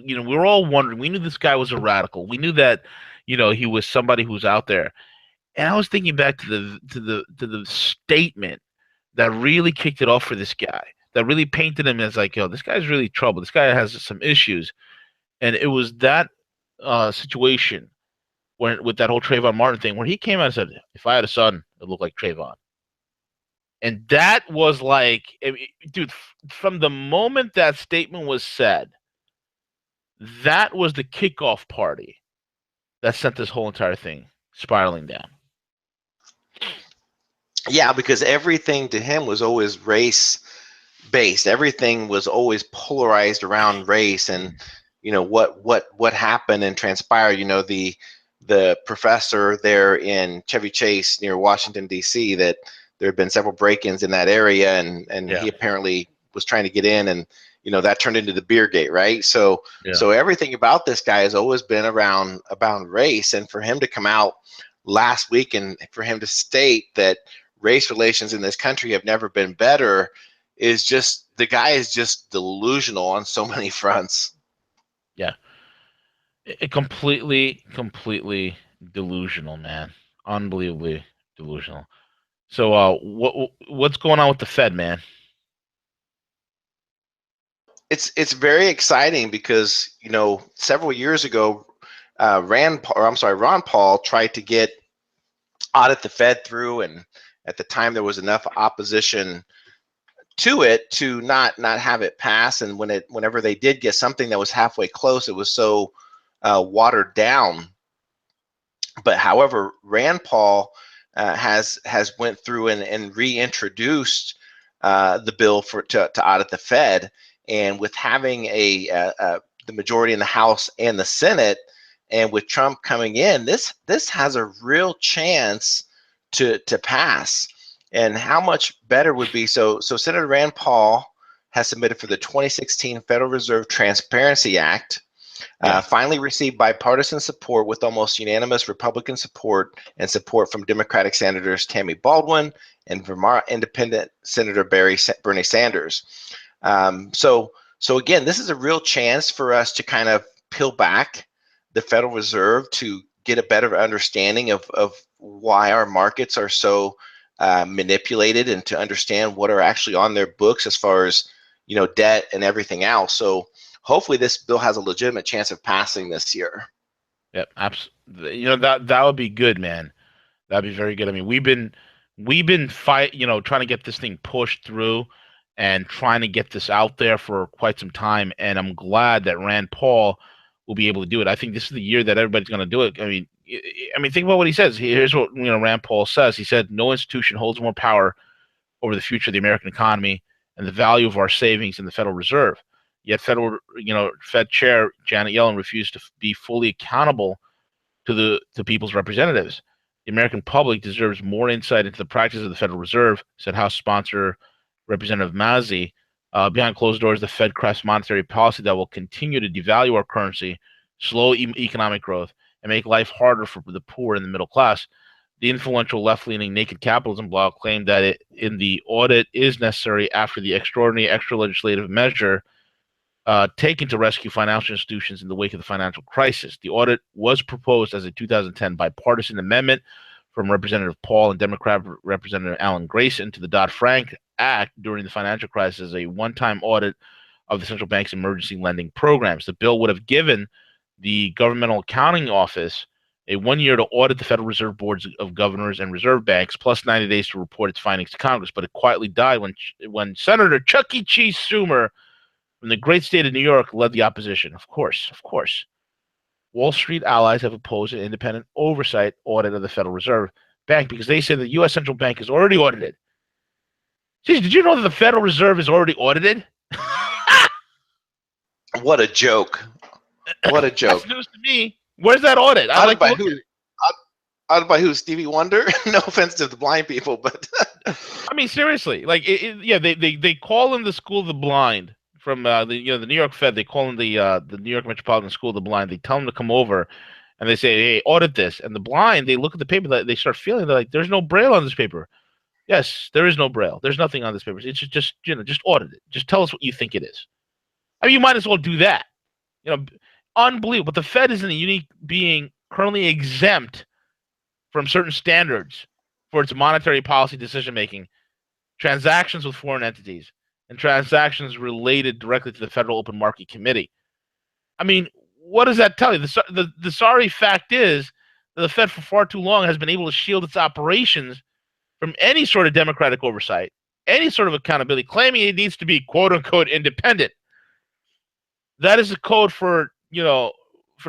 we were all wondering. We knew this guy was a radical. We knew that, he was somebody who's out there. And I was thinking back to the statement that really kicked it off for this guy, that really painted him as like, yo, this guy's really trouble. This guy has some issues, and it was that situation when with that whole Trayvon Martin thing, where he came out and said, "If I had a son, it looked like Trayvon." And that was like, I mean, dude, from the moment that statement was said, that was the kickoff party that sent this whole entire thing spiraling down. Yeah, because everything to him was always race based. Everything was always polarized around race and what happened and transpired. the professor there in Chevy Chase near Washington D.C. that there had been several break-ins in that area, and Yeah. he apparently was trying to get in, and that turned into the beer gate, right? So Yeah. so everything about this guy has always been around about race, and for him to come out last week and for him to state that race relations in this country have never been better is just, the guy is just delusional on so many fronts. Yeah. Completely delusional, man. Unbelievably delusional. So, what's going on with the Fed, man? It's very exciting because several years ago, Ron Paul tried to get audit the Fed through, and at the time there was enough opposition to it to not have it pass. And whenever they did get something that was halfway close, it was so watered down. But however, Rand Paul has went through and reintroduced the bill to audit the Fed, and with having the majority in the House and the Senate, and with Trump coming in, this has a real chance to pass. And how much better would be, so Senator Rand Paul has submitted for the 2016 Federal Reserve Transparency Act, Yeah. finally received bipartisan support with almost unanimous Republican support and support from Democratic Senators Tammy Baldwin and Vermont Independent Senator Bernie Sanders. So again, this is a real chance for us to kind of peel back the Federal Reserve to get a better understanding of why our markets are so manipulated, and to understand what are actually on their books as far as debt and everything else. So hopefully this bill has a legitimate chance of passing this year. Yep. That would be good, man. That'd be very good. I mean, we've been trying to get this thing pushed through and trying to get this out there for quite some time. And I'm glad that Rand Paul will be able to do it. I think this is the year that everybody's going to do it. I mean, think about what he says. Here's what Rand Paul says. He said, "No institution holds more power over the future of the American economy and the value of our savings in the Federal Reserve. Yet, Fed Chair Janet Yellen refused to be fully accountable to people's representatives. The American public deserves more insight into the practice of the Federal Reserve," said House sponsor Representative Mazzi. Behind closed doors, the Fed crafts monetary policy that will continue to devalue our currency, slow economic growth, and make life harder for the poor and the middle class. The influential left-leaning Naked Capitalism blog claimed that the audit is necessary after the extraordinary extra legislative measure taken to rescue financial institutions in the wake of the financial crisis. The audit was proposed as a 2010 bipartisan amendment from Representative Paul and Democrat Representative Alan Grayson to the Dodd-Frank Act during the financial crisis as a one-time audit of the central bank's emergency lending programs. The bill would have given the Governmental Accounting Office a 1 year to audit the Federal Reserve boards of governors and reserve banks, plus 90 days to report its findings to Congress. But it quietly died when Senator Chuck E. Cheese Schumer from the great state of New York led the opposition. Of course, of course. Wall Street allies have opposed an independent oversight audit of the Federal Reserve Bank because they say the U.S. Central Bank is already audited. Jeez, did you know that the Federal Reserve is already audited? What a joke! What a joke! That's news to me. Where's that audit? I'd Audited like to by look who? at it. Audited by who? Stevie Wonder? No offense to the blind people, but I mean, seriously, yeah, they call in the School of the Blind from the New York Fed. They call in the New York Metropolitan School of the Blind. They tell them to come over, and they say, "Hey, audit this." And the blind, they look at the paper, they start feeling, they're like, "There's no braille on this paper." Yes, there is no braille. There's nothing on this paper. It's just audit it. Just tell us what you think it is. I mean, you might as well do that. You know, unbelievable. But the Fed is in a unique being currently exempt from certain standards for its monetary policy decision making, transactions with foreign entities, and transactions related directly to the Federal Open Market Committee. I mean, what does that tell you? The sorry fact is that the Fed for far too long has been able to shield its operations from any sort of democratic oversight, any sort of accountability, claiming it needs to be quote unquote independent. That is a code for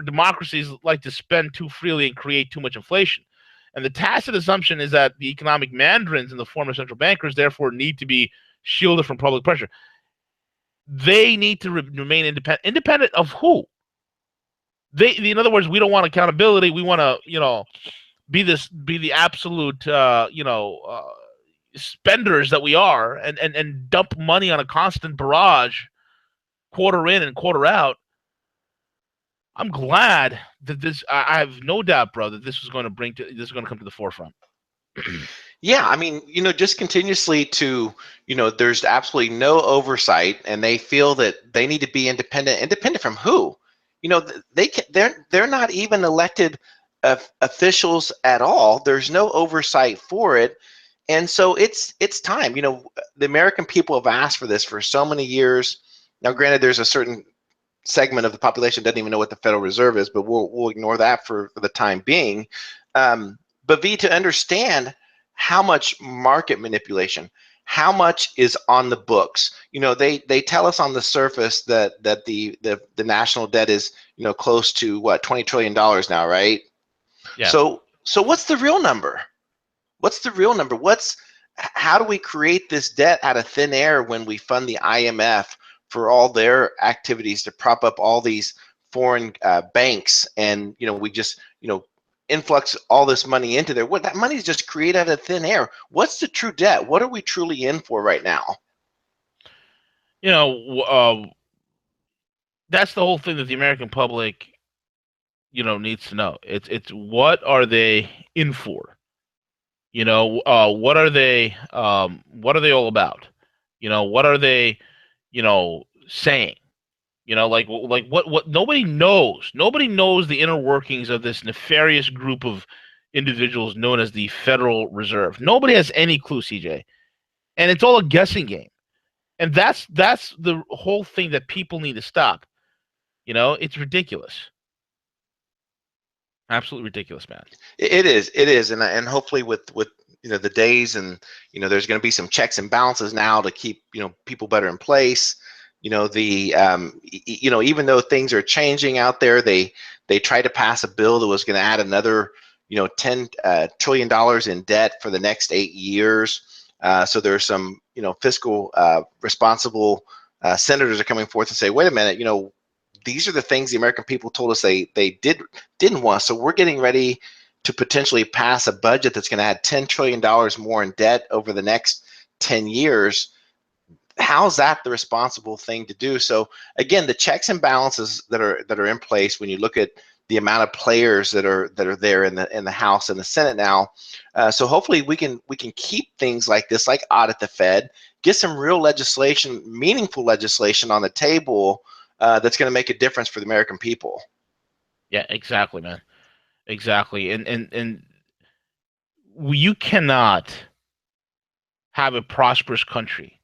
democracies like to spend too freely and create too much inflation. And the tacit assumption is that the economic mandarins in the form of central bankers therefore need to be shielded from public pressure. They need to remain independent. Independent of who? In other words, we don't want accountability. We want to, be the absolute, spenders that we are, and dump money on a constant barrage, quarter in and quarter out. I'm glad that this. I have no doubt, bro, that this is going to come to the forefront. Yeah, I mean, just continuously to, there's absolutely no oversight, and they feel that they need to be independent. Independent from who? They're not even elected officials at all. There's no oversight for it, and so it's time. The American people have asked for this for so many years. Now, granted, there's a certain segment of the population doesn't even know what the Federal Reserve is, but we'll ignore that for the time being. But V, to understand how much market manipulation, how much is on the books. They tell us on the surface that the national debt is close to what, $20 trillion now, right? Yeah. So what's the real number? What's the real number? How do we create this debt out of thin air when we fund the IMF for all their activities to prop up all these foreign banks, and we just influx all this money into there? What that money is just created out of thin air. What's the true debt? What are we truly in for right now? That's the whole thing that the American public, needs to know. It's what are they in for? What are they? What are they all about? What are they? Saying. What nobody knows. Nobody knows the inner workings of this nefarious group of individuals known as the Federal Reserve. Nobody has any clue, CJ, and it's all a guessing game. And that's the whole thing that people need to stop. It's ridiculous. Absolutely ridiculous, man. It is, and hopefully with the days, and there's going to be some checks and balances now to keep people better in place. Even though things are changing out there, they tried to pass a bill that was going to add another $10 trillion in debt for the next 8 years. So there's some fiscal responsible senators are coming forth and say, wait a minute, these are the things the American people told us they didn't want. So we're getting ready to potentially pass a budget that's going to add $10 trillion more in debt over the next 10 years. How's that the responsible thing to do? So again, the checks and balances that are in place, when you look at the amount of players that are there in the House and the Senate now, so hopefully we can keep things like this, like audit the Fed, get some real legislation, meaningful legislation on the table that's going to make a difference for the American people. Yeah, exactly, man. Exactly. And you cannot have a prosperous country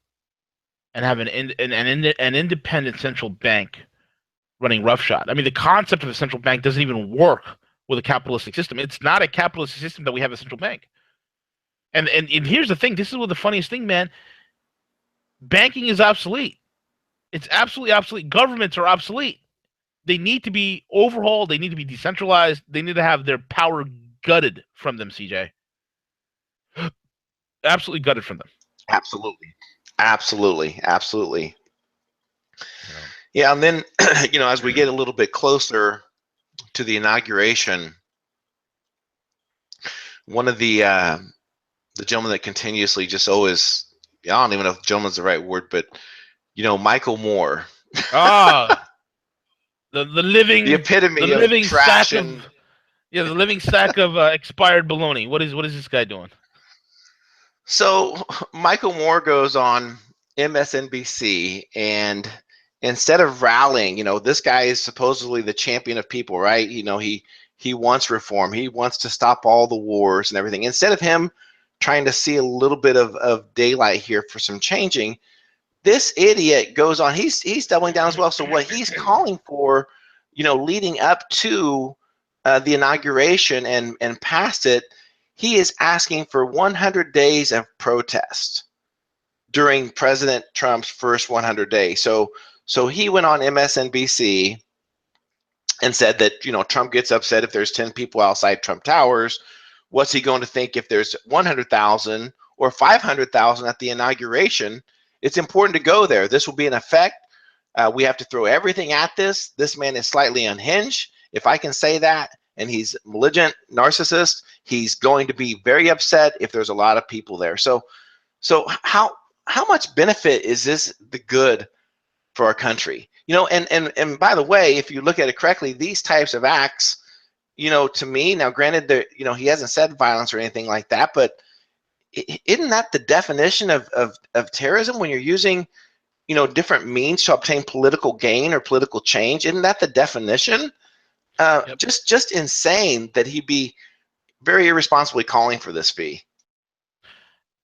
and have an independent central bank running roughshod. I mean, the concept of a central bank doesn't even work with a capitalistic system. It's not a capitalistic system that we have a central bank. And here's the thing. This is what the funniest thing, man. Banking is obsolete. It's absolutely obsolete. Governments are obsolete. They need to be overhauled. They need to be decentralized. They need to have their power gutted from them, CJ. Absolutely gutted from them. Absolutely, absolutely, absolutely. You know. Yeah, and then as we get a little bit closer to the inauguration, one of the gentlemen that continuously just always, I don't even know if gentleman's the right word, but Michael Moore, Ah, the the epitome of living trash. sack of And the living sack of expired bologna. What is this guy doing? so Michael Moore goes on MSNBC, and instead of rallying, this guy is supposedly the champion of people, right? He wants reform. He wants to stop all the wars and everything. Instead of him trying to see a little bit of daylight here for some changing, this idiot goes on. He's doubling down as well. So what he's calling for, leading up to the inauguration and past it, he is asking for 100 days of protest during President Trump's first 100 days. So he went on MSNBC and said that Trump gets upset if there's 10 people outside Trump Towers. What's he going to think if there's 100,000 or 500,000 at the inauguration? It's important to go there. This will be an effect. We have to throw everything at this. This man is slightly unhinged. if I can say that, and he's malignant narcissist, he's going to be very upset if there's a lot of people there. So how much benefit is this the good for our country? And by the way, if you look at it correctly, these types of acts, to me, now granted, there, he hasn't said violence or anything like that, but isn't that the definition of terrorism, when you're using different means to obtain political gain or political change? Isn't that the definition? Yep. Just insane that he'd be very irresponsibly calling for this fee.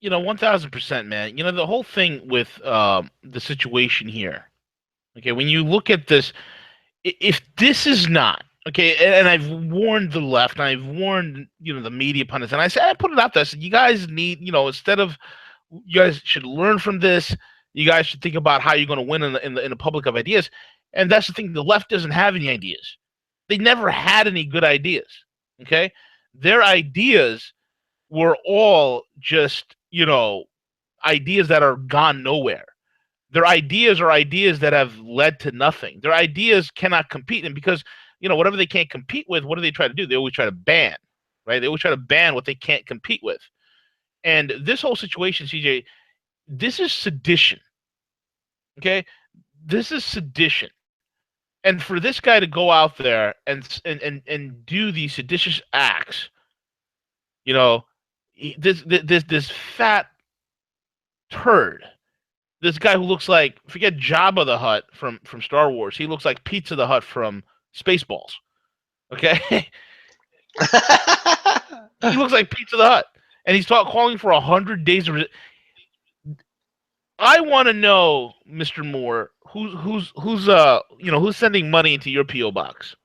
1000%, man. The whole thing with the situation here. Okay, when you look at this, if this is not okay, and I've warned the left, and I've warned the media pundits, and I put it out there. I said, you guys need, instead of, you guys should learn from this. You guys should think about how you're going to win in the public of ideas. And that's the thing. The left doesn't have any ideas. They never had any good ideas. Okay, their ideas were all just ideas that are gone nowhere. Their ideas are ideas that have led to nothing. Their ideas cannot compete, and because whatever they can't compete with, what do they try to do? They always try to ban, right? They always try to ban what they can't compete with. And this whole situation, CJ, this is sedition. Okay, this is sedition. And for this guy to go out there and do these seditious acts, this fat turd, this guy who looks like, forget Jabba the Hutt from Star Wars, he looks like Pizza the Hutt from Spaceballs. Okay, he looks like Pizza the Hutt, and he's calling for 100 days of. I want to know, Mr. Moore, who's sending money into your PO box.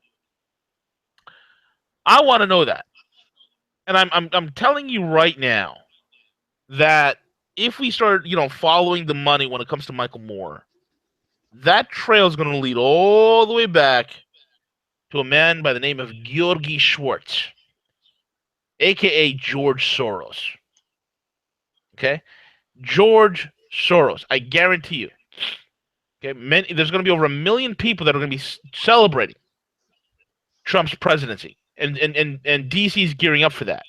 I want to know that, and I'm telling you right now that if we start following the money when it comes to Michael Moore, that trail is going to lead all the way back to a man by the name of Georgi Schwartz, aka George Soros. Okay, George Soros. I guarantee you. Okay, there's going to be over 1 million people that are going to be celebrating Trump's presidency, and DC's gearing up for that.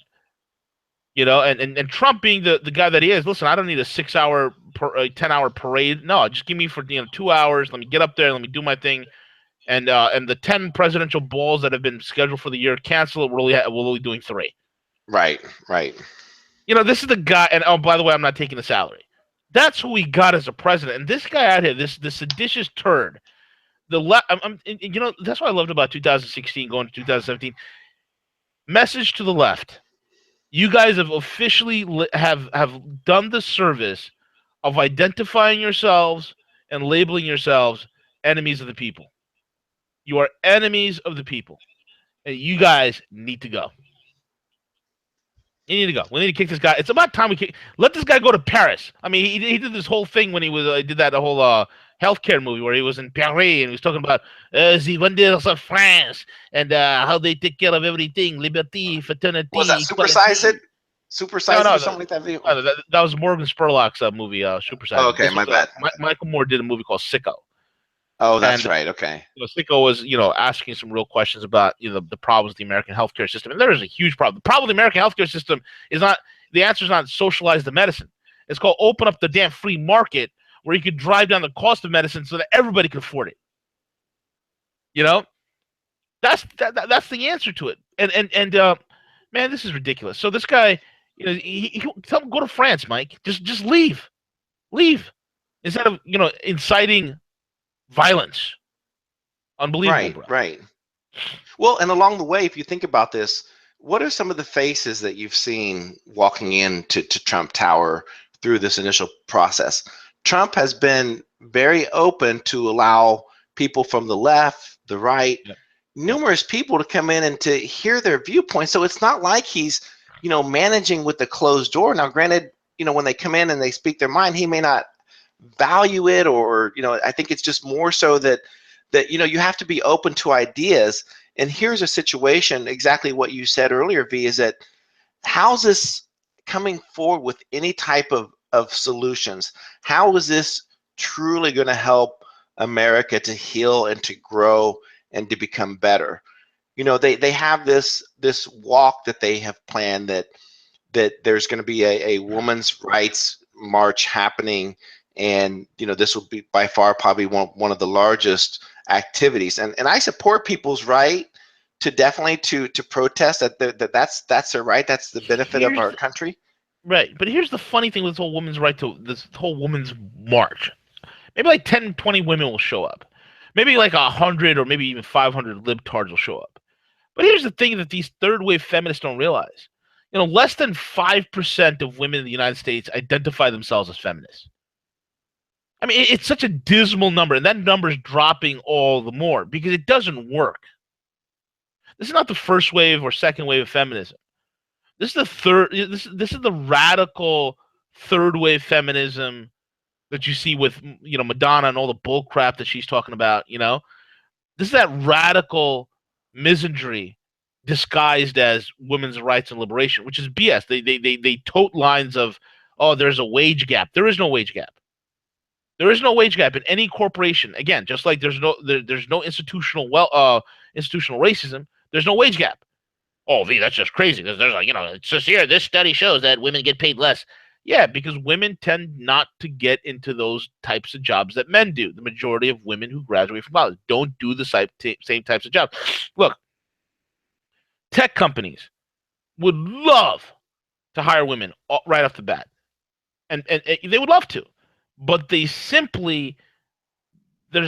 And Trump being the guy that he is. Listen, I don't need a 6-hour, 10-hour parade. No, just give me for 2 hours. Let me get up there. Let me do my thing. And the 10 presidential balls that have been scheduled for the year, cancel it. We're only doing 3. Right. This is the guy. And oh, by the way, I'm not taking the salary. That's who we got as a president. And this guy out here, this seditious turd, the left. That's what I loved about 2016 going to 2017. Message to the left: you guys have officially have done the service of identifying yourselves and labeling yourselves enemies of the people. You are enemies of the people, and you guys need to go. You need to go. We need to kick this guy. It's about time we let this guy go to Paris. I mean, he did this whole thing when he did that whole healthcare movie where he was in Paris and he was talking about the wonders of France and how they take care of everything, liberty, fraternity. Was that Supersize It? Supersize It or something like that? No, that was Morgan Spurlock's movie, Supersize It. Oh, okay, my bad. Michael Moore did a movie called Sicko. Oh, that's right. Okay. Sicko was, asking some real questions about, the problems with the American healthcare system, and there is a huge problem. The problem with the American healthcare system is not the answer is not socialize the medicine. It's called open up the damn free market where you could drive down the cost of medicine so that everybody can afford it. That's the answer to it. And man, this is ridiculous. So this guy, he tell him go to France, Mike. Just leave instead of inciting violence. Unbelievable, right. Well, and along the way, if you think about this, what are some of the faces that you've seen walking into Trump Tower through this initial process? Trump has been very open to allow people from the left, the right, numerous people to come in and to hear their viewpoints. So it's not like he's, managing with the closed door. Now, granted, when they come in and they speak their mind, he may not value it, or I think it's just more so that you have to be open to ideas. And here's a situation, exactly what you said earlier, V, is that how's this coming forward with any type of solutions? How is this truly going to help America to heal and to grow and to become better? they have this walk that they have planned, that there's going to be a women's rights march happening, and this will be by far probably one of the largest activities, and I support people's right to definitely to protest. That's their right. That's the benefit of our Here's country. right, but here's the funny thing with this whole women's march. Maybe like 10, 20 women will show up. Maybe like 100 or maybe even 500 libtards will show up. But here's the thing that these third wave feminists don't realize. Less than 5% of women in the United States identify themselves as feminists. I mean, it's such a dismal number, and that number is dropping all the more because it doesn't work. This is not the first wave or second wave of feminism. This is the third. This is the radical third wave feminism that you see with Madonna and all the bull crap that she's talking about. This is that radical misandry disguised as women's rights and liberation, which is BS. They tote lines of, oh, there's a wage gap. There is no wage gap. There is no wage gap in any corporation. Again, just like there's no institutional racism. There's no wage gap. Oh, V, that's just crazy. There's like, it's just here. This study shows that women get paid less. Yeah, because women tend not to get into those types of jobs that men do. The majority of women who graduate from college don't do the same types of jobs. Look, tech companies would love to hire women right off the bat, and they would love to, but there's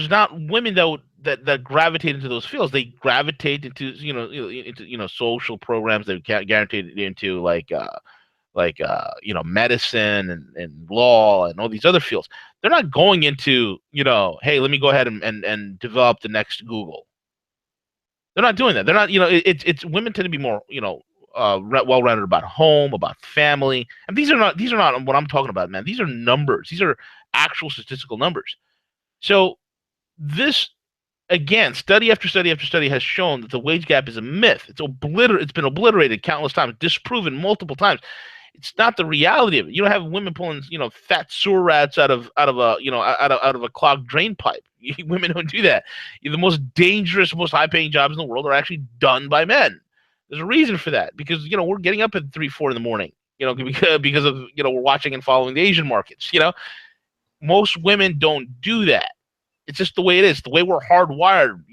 not women that gravitate into those fields. They gravitate into social programs that guaranteed into medicine and law and all these other fields. They're not going into hey, let me go ahead and develop the next Google. They're not doing that. They're not it's women tend to be more well-rounded about home, about family, and these are not what I'm talking about, man. These are numbers. These are actual statistical numbers. So this, again, study after study after study has shown that the wage gap is a myth. It's been obliterated countless times, disproven multiple times. It's not the reality of it. You don't have women pulling, fat sewer rats out of a clogged drain pipe. Women don't do that. The most dangerous, most high-paying jobs in the world are actually done by men. There's a reason for that because we're getting up at 3, 4 in the morning. Because of we're watching and following the Asian markets. Most women don't do that. It's just the way it is, the way we're hardwired.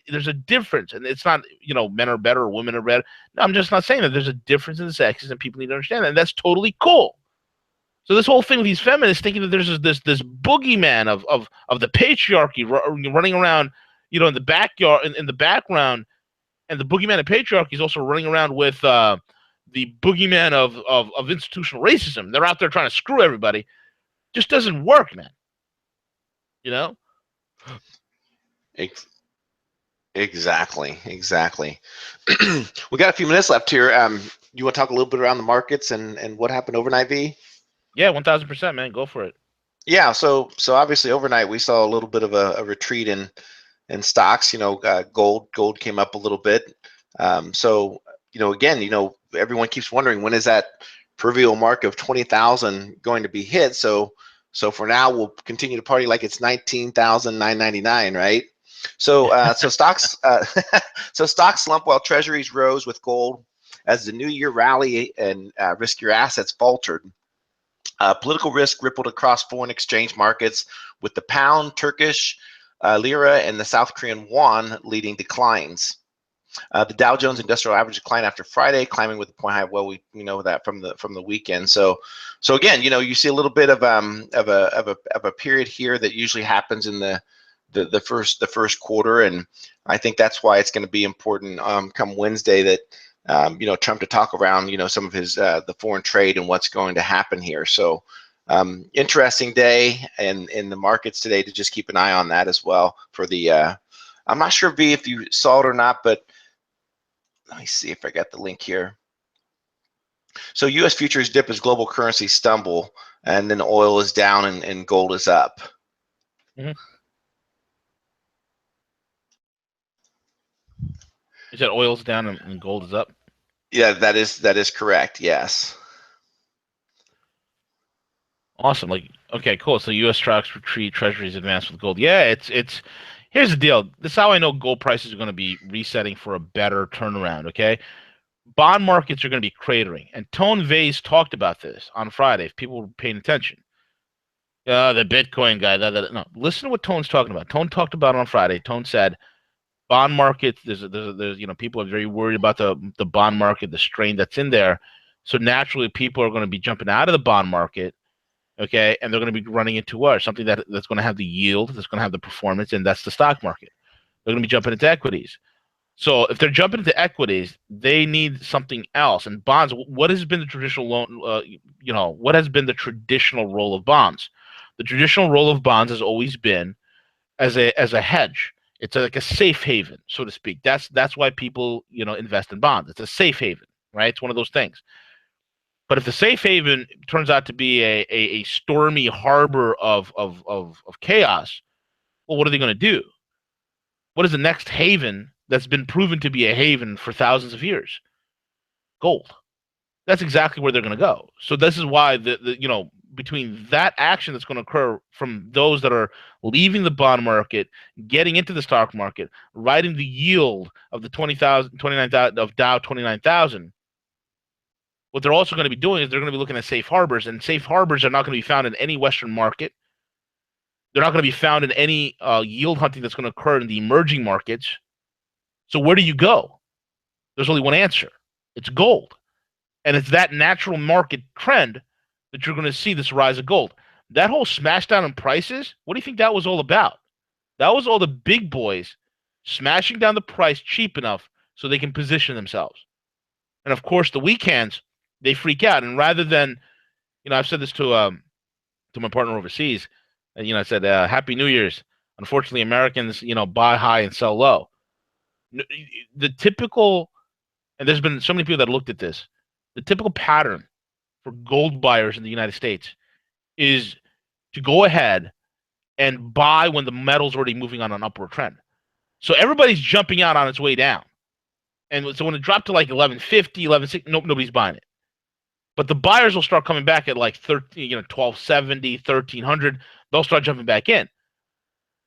There's a difference, and it's not men are better or women are better. No, I'm just not saying that. There's a difference in the sexes, and people need to understand that, and that's totally cool. So this whole thing with these feminists thinking that there's this boogeyman of the patriarchy running around, in the backyard, in the background, and the boogeyman of patriarchy is also running around with the boogeyman of institutional racism. They're out there trying to screw everybody. Just doesn't work, man. Exactly. We got a few minutes left here. You want to talk a little bit around the markets and what happened overnight, V? Yeah, 1000%, man. Go for it. Yeah, so obviously overnight we saw a little bit of a retreat in stocks. Gold came up a little bit. So again, everyone keeps wondering, when is that proverbial mark of 20,000 going to be hit? So for now we'll continue to party like it's 19,999, right? So stocks stocks slump while treasuries rose with gold as the new year rally and riskier assets faltered. Political risk rippled across foreign exchange markets, with the pound, Turkish lira, and the South Korean won leading declines. The Dow Jones Industrial Average declined after Friday, climbing with a point high. Well, we know that from the weekend. So again, you see a little bit of a period here that usually happens in the first quarter, and I think that's why it's going to be important come Wednesday that Trump to talk around some of his the foreign trade and what's going to happen here. So interesting day in the markets today to just keep an eye on that as well. For the I'm not sure, V, if you saw it or not, but let me see if I got the link here. So U.S. futures dip as global currencies stumble, and then oil is down and gold is up. Mm-hmm. You said oil's down and gold is up? Yeah, that is correct. Yes. Awesome. Okay, cool. So U.S. stocks retreat, treasuries advance with gold. Yeah, it's Here's the deal. This is how I know gold prices are going to be resetting for a better turnaround. Okay, bond markets are going to be cratering, and Tone Vays talked about this on Friday. If people were paying attention, the Bitcoin guy. No, listen to what Tone's talking about. Tone talked about it on Friday. Tone said bond markets. There's people are very worried about the bond market, the strain that's in there. So naturally, people are going to be jumping out of the bond market, okay, and they're going to be running into what? Something that's going to have the yield, that's going to have the performance, and that's the stock market. They're going to be jumping into equities. So if they're jumping into equities, they need something else. And bonds, what has been the traditional loan? What has been the traditional role of bonds? The traditional role of bonds has always been as a hedge. It's like a safe haven, so to speak. That's why people invest in bonds. It's a safe haven, right? It's one of those things. But if the safe haven turns out to be a stormy harbor of chaos, well, what are they going to do? What is the next haven that's been proven to be a haven for thousands of years? Gold. That's exactly where they're going to go. So this is why between that action that's going to occur from those that are leaving the bond market, getting into the stock market, riding the yield of the 29,000 of Dow 29,000, what they're also going to be doing is they're going to be looking at safe harbors, and safe harbors are not going to be found in any Western market. They're not going to be found in any yield hunting that's going to occur in the emerging markets. So where do you go? There's only one answer. It's gold. And it's that natural market trend that you're going to see this rise of gold. That whole smash down in prices, what do you think that was all about? That was all the big boys smashing down the price cheap enough so they can position themselves. And of course, the weak hands, they freak out. And rather than, I've said this to my partner overseas, and I said, "Happy New Year's." Unfortunately, Americans, buy high and sell low. The typical, and there's been so many people that looked at this. The typical pattern for gold buyers in the United States is to go ahead and buy when the metal's already moving on an upward trend. So everybody's jumping out on its way down. And so when it dropped to like 1150, 1160, nobody's buying it. But the buyers will start coming back at like 1270, 1300. They'll start jumping back in.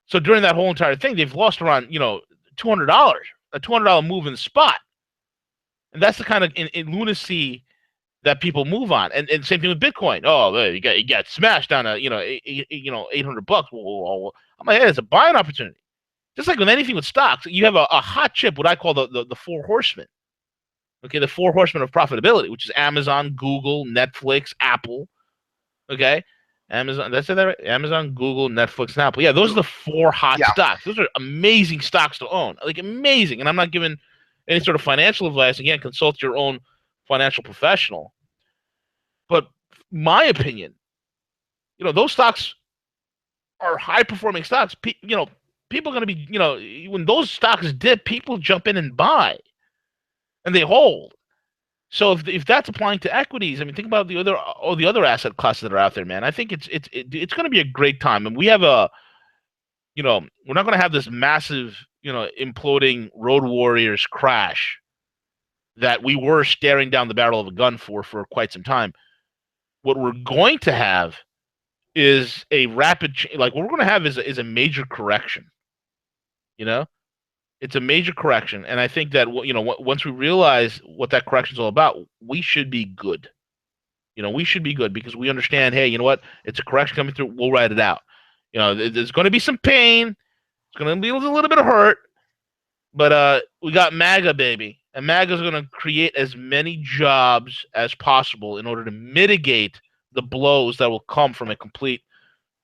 So during that whole entire thing, they've lost around, $200, a $200 move in the spot. And that's the kind of in lunacy that people move on. And same thing with Bitcoin. Oh, you got smashed down to, $800. Well, I'm like, hey, it's a buying opportunity. Just like with anything with stocks, you have a hot chip, what I call the four horsemen. Okay, the four horsemen of profitability, which is Amazon, Google, Netflix, Apple. Okay, Amazon. That's it. Right? Amazon, Google, Netflix, and Apple. Yeah, those are the four hot stocks. Those are amazing stocks to own. Like amazing. And I'm not giving any sort of financial advice. Again, consult your own financial professional. But my opinion, those stocks are high performing stocks. People are going to be, when those stocks dip, people jump in and buy, and they hold. So if that's applying to equities, I mean, think about all the other asset classes that are out there, man. I think it's going to be a great time, and we have we're not going to have this massive, imploding road warriors crash that we were staring down the barrel of a gun for quite some time. What we're going to have is a rapid, what we're going to have is a major correction. It's a major correction, and I think that once we realize what that correction is all about, we should be good. We should be good because we understand. Hey, you know what? It's a correction coming through. We'll ride it out. There's going to be some pain. It's going to be a little bit of hurt, but we got MAGA, baby, and MAGA is going to create as many jobs as possible in order to mitigate the blows that will come from a complete,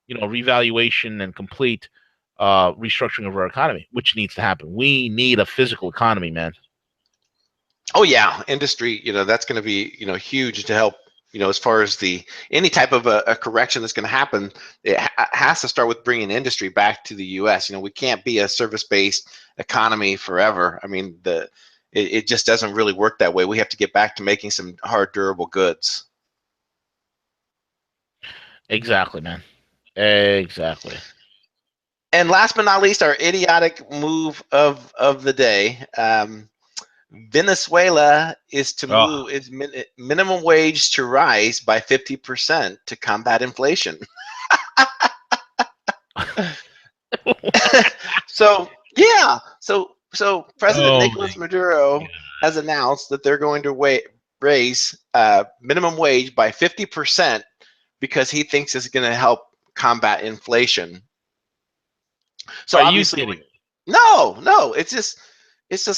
revaluation and complete restructuring of our economy, which needs to happen. We need a physical economy, man. Oh yeah, industry. That's going to be huge to help. As far as any type of a correction that's going to happen, it has to start with bringing industry back to the U.S. We can't be a service-based economy forever. I mean, it just doesn't really work that way. We have to get back to making some hard, durable goods. Exactly, man. Exactly. And last but not least, our idiotic move of the day. Venezuela is to move its minimum wage to rise by 50% to combat inflation. So yeah, so President Oh my Nicolas Maduro god. has announced that they're going to raise minimum wage by 50% because he thinks it's going to help combat inflation. So Are you obviously, kidding me? no, it's just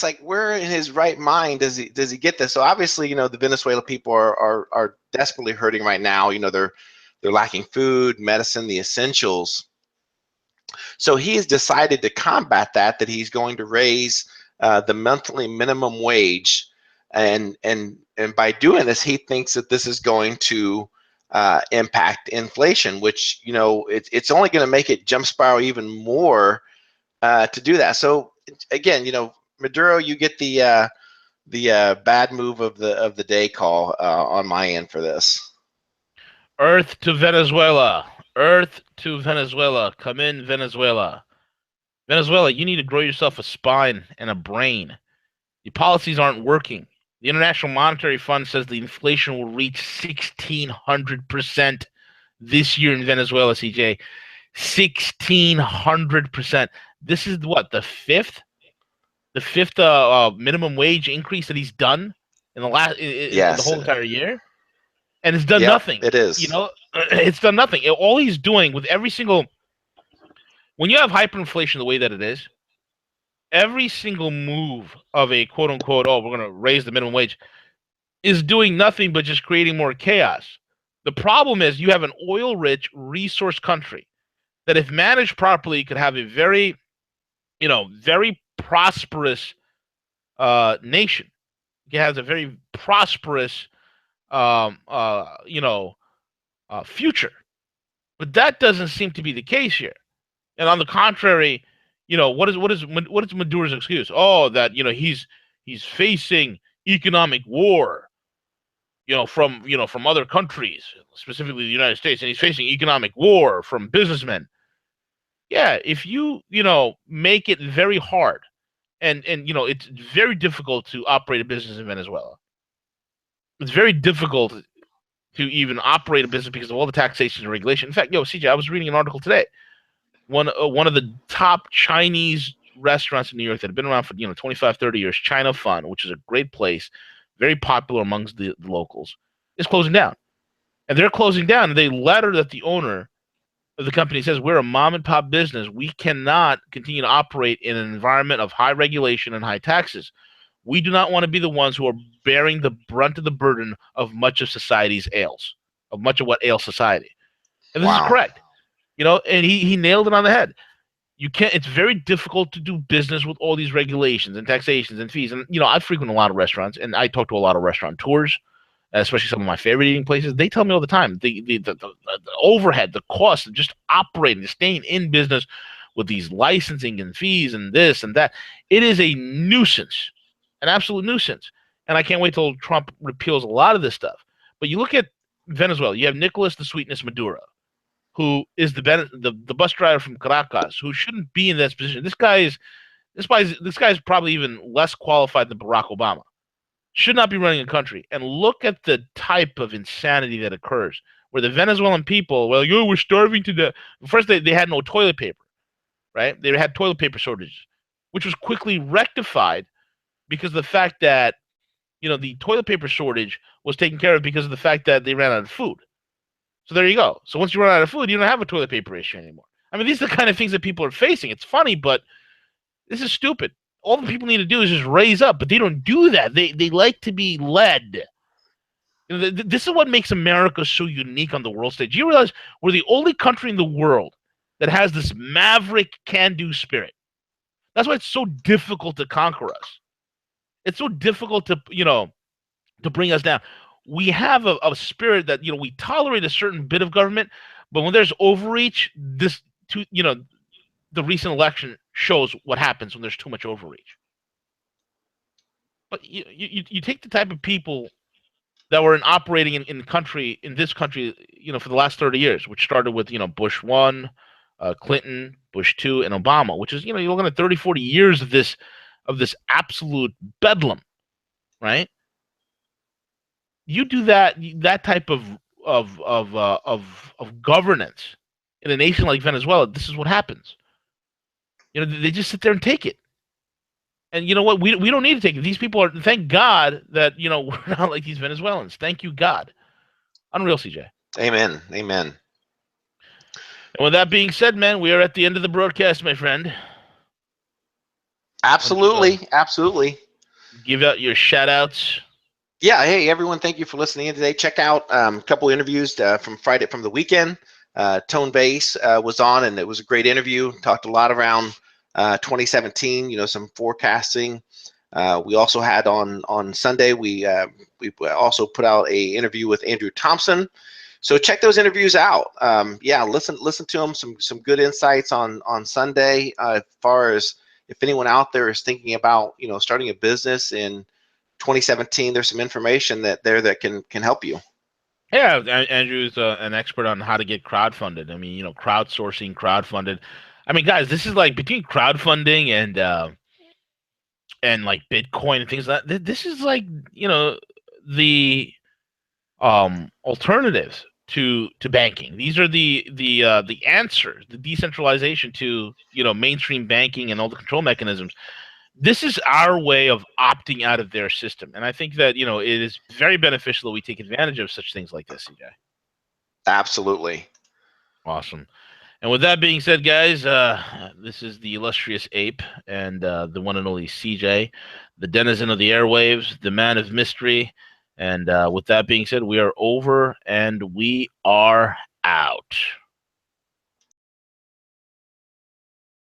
like where in his right mind does he get this? So obviously, the Venezuela people are desperately hurting right now. They're lacking food, medicine, the essentials. So he has decided to combat that he's going to raise the monthly minimum wage, and by doing this, he thinks that this is going to impact inflation, which it's only going to make it jump spiral even more to do that. So again, Maduro, you get the bad move of the day call on my end for this. Earth to Venezuela. Earth to Venezuela. Come in, Venezuela. Venezuela, you need to grow yourself a spine and a brain. Your policies aren't working. The International Monetary Fund says the inflation will reach 1,600% this year in Venezuela, CJ. 1,600%. This is what, the fifth minimum wage increase that he's done in the Yes. whole entire year, and it's done Yep. nothing. It You is. know, it's done nothing. All he's doing with every single when you have hyperinflation the way that it is, every single move of a quote unquote, oh, we're going to raise the minimum wage is doing nothing but just creating more chaos. The problem is you have an oil rich resource country that, if managed properly, could have a very prosperous nation. It has a very prosperous, um, uh, you know, future. But that doesn't seem to be the case here. And on the contrary, what is Maduro's excuse? Oh, that he's facing economic war, from other countries, specifically the United States, and he's facing economic war from businessmen. Yeah, if make it very hard, and it's very difficult to operate a business in Venezuela. It's very difficult to even operate a business because of all the taxation and regulation. In fact, CJ, I was reading an article today. One of the top Chinese restaurants in New York that have been around for 25, 30 years, China Fun, which is a great place, very popular amongst the locals, is closing down. And they're closing down. And they letter that the owner of the company says, we're a mom and pop business. We cannot continue to operate in an environment of high regulation and high taxes. We do not want to be the ones who are bearing the brunt of the burden of much of society's ails, of much of what ails society. And this is Wow. correct. And he nailed it on the head. You can't. It's very difficult to do business with all these regulations and taxations and fees. And I frequent a lot of restaurants, and I talk to a lot of restaurateurs, especially some of my favorite eating places. They tell me all the time the overhead, the cost of just operating, staying in business with these licensing and fees and this and that. It is a nuisance, an absolute nuisance. And I can't wait till Trump repeals a lot of this stuff. But you look at Venezuela. You have Nicolas the Sweetness Maduro, who is the bus driver from Caracas, who shouldn't be in this position. This guy's probably even less qualified than Barack Obama. Should not be running a country. And look at the type of insanity that occurs, where the Venezuelan people, well, we're starving to death. First, they had no toilet paper, right? They had toilet paper shortages, which was quickly rectified because of the fact that the toilet paper shortage was taken care of because of the fact that they ran out of food. So there you go. So once you run out of food, you don't have a toilet paper issue anymore. I mean, these are the kind of things that people are facing. It's funny, but this is stupid. All the people need to do is just raise up, but they don't do that. They like to be led. This is what makes America so unique on the world stage. You realize we're the only country in the world that has this maverick can-do spirit. That's why it's so difficult to conquer us. It's so difficult to bring us down. We have a spirit that we tolerate a certain bit of government, but when there's overreach, the recent election shows what happens when there's too much overreach. But you take the type of people that were operating in this country, for the last 30 years, which started with Bush one, Clinton, Bush two, and Obama, which is you're looking at 30, 40 years of this absolute bedlam, right? You do that type of governance in a nation like Venezuela, this is what happens. They just sit there and take it. And you know what? We don't need to take it. These people are. Thank God that we're not like these Venezuelans. Thank you, God. Unreal, CJ. Amen. Amen. And with that being said, man, we are at the end of the broadcast, my friend. Want to Absolutely. Absolutely. give out your shout outs? Yeah. Hey, everyone. Thank you for listening in today. Check out a couple interviews from the weekend. Tone Base was on, and it was a great interview. Talked a lot around 2017. Some forecasting. We also had on Sunday. We also put out a interview with Andrew Thompson. So check those interviews out. Yeah, listen to them. Some good insights on Sunday. As far as if anyone out there is thinking about starting a business in 2017, there's some information that can help you. Yeah, Andrew's an expert on how to get crowdfunded. I mean, crowdsourcing, crowdfunded. I mean, guys, this is like between crowdfunding and like Bitcoin and things like that. This is like the alternatives to banking. These are the answers, the decentralization to mainstream banking and all the control mechanisms. This is our way of opting out of their system, and I think that it is very beneficial that we take advantage of such things like this, CJ. Absolutely. Awesome. And with that being said, guys, this is the illustrious Ape and the one and only CJ, the denizen of the airwaves, the man of mystery. And with that being said, we are over and we are out.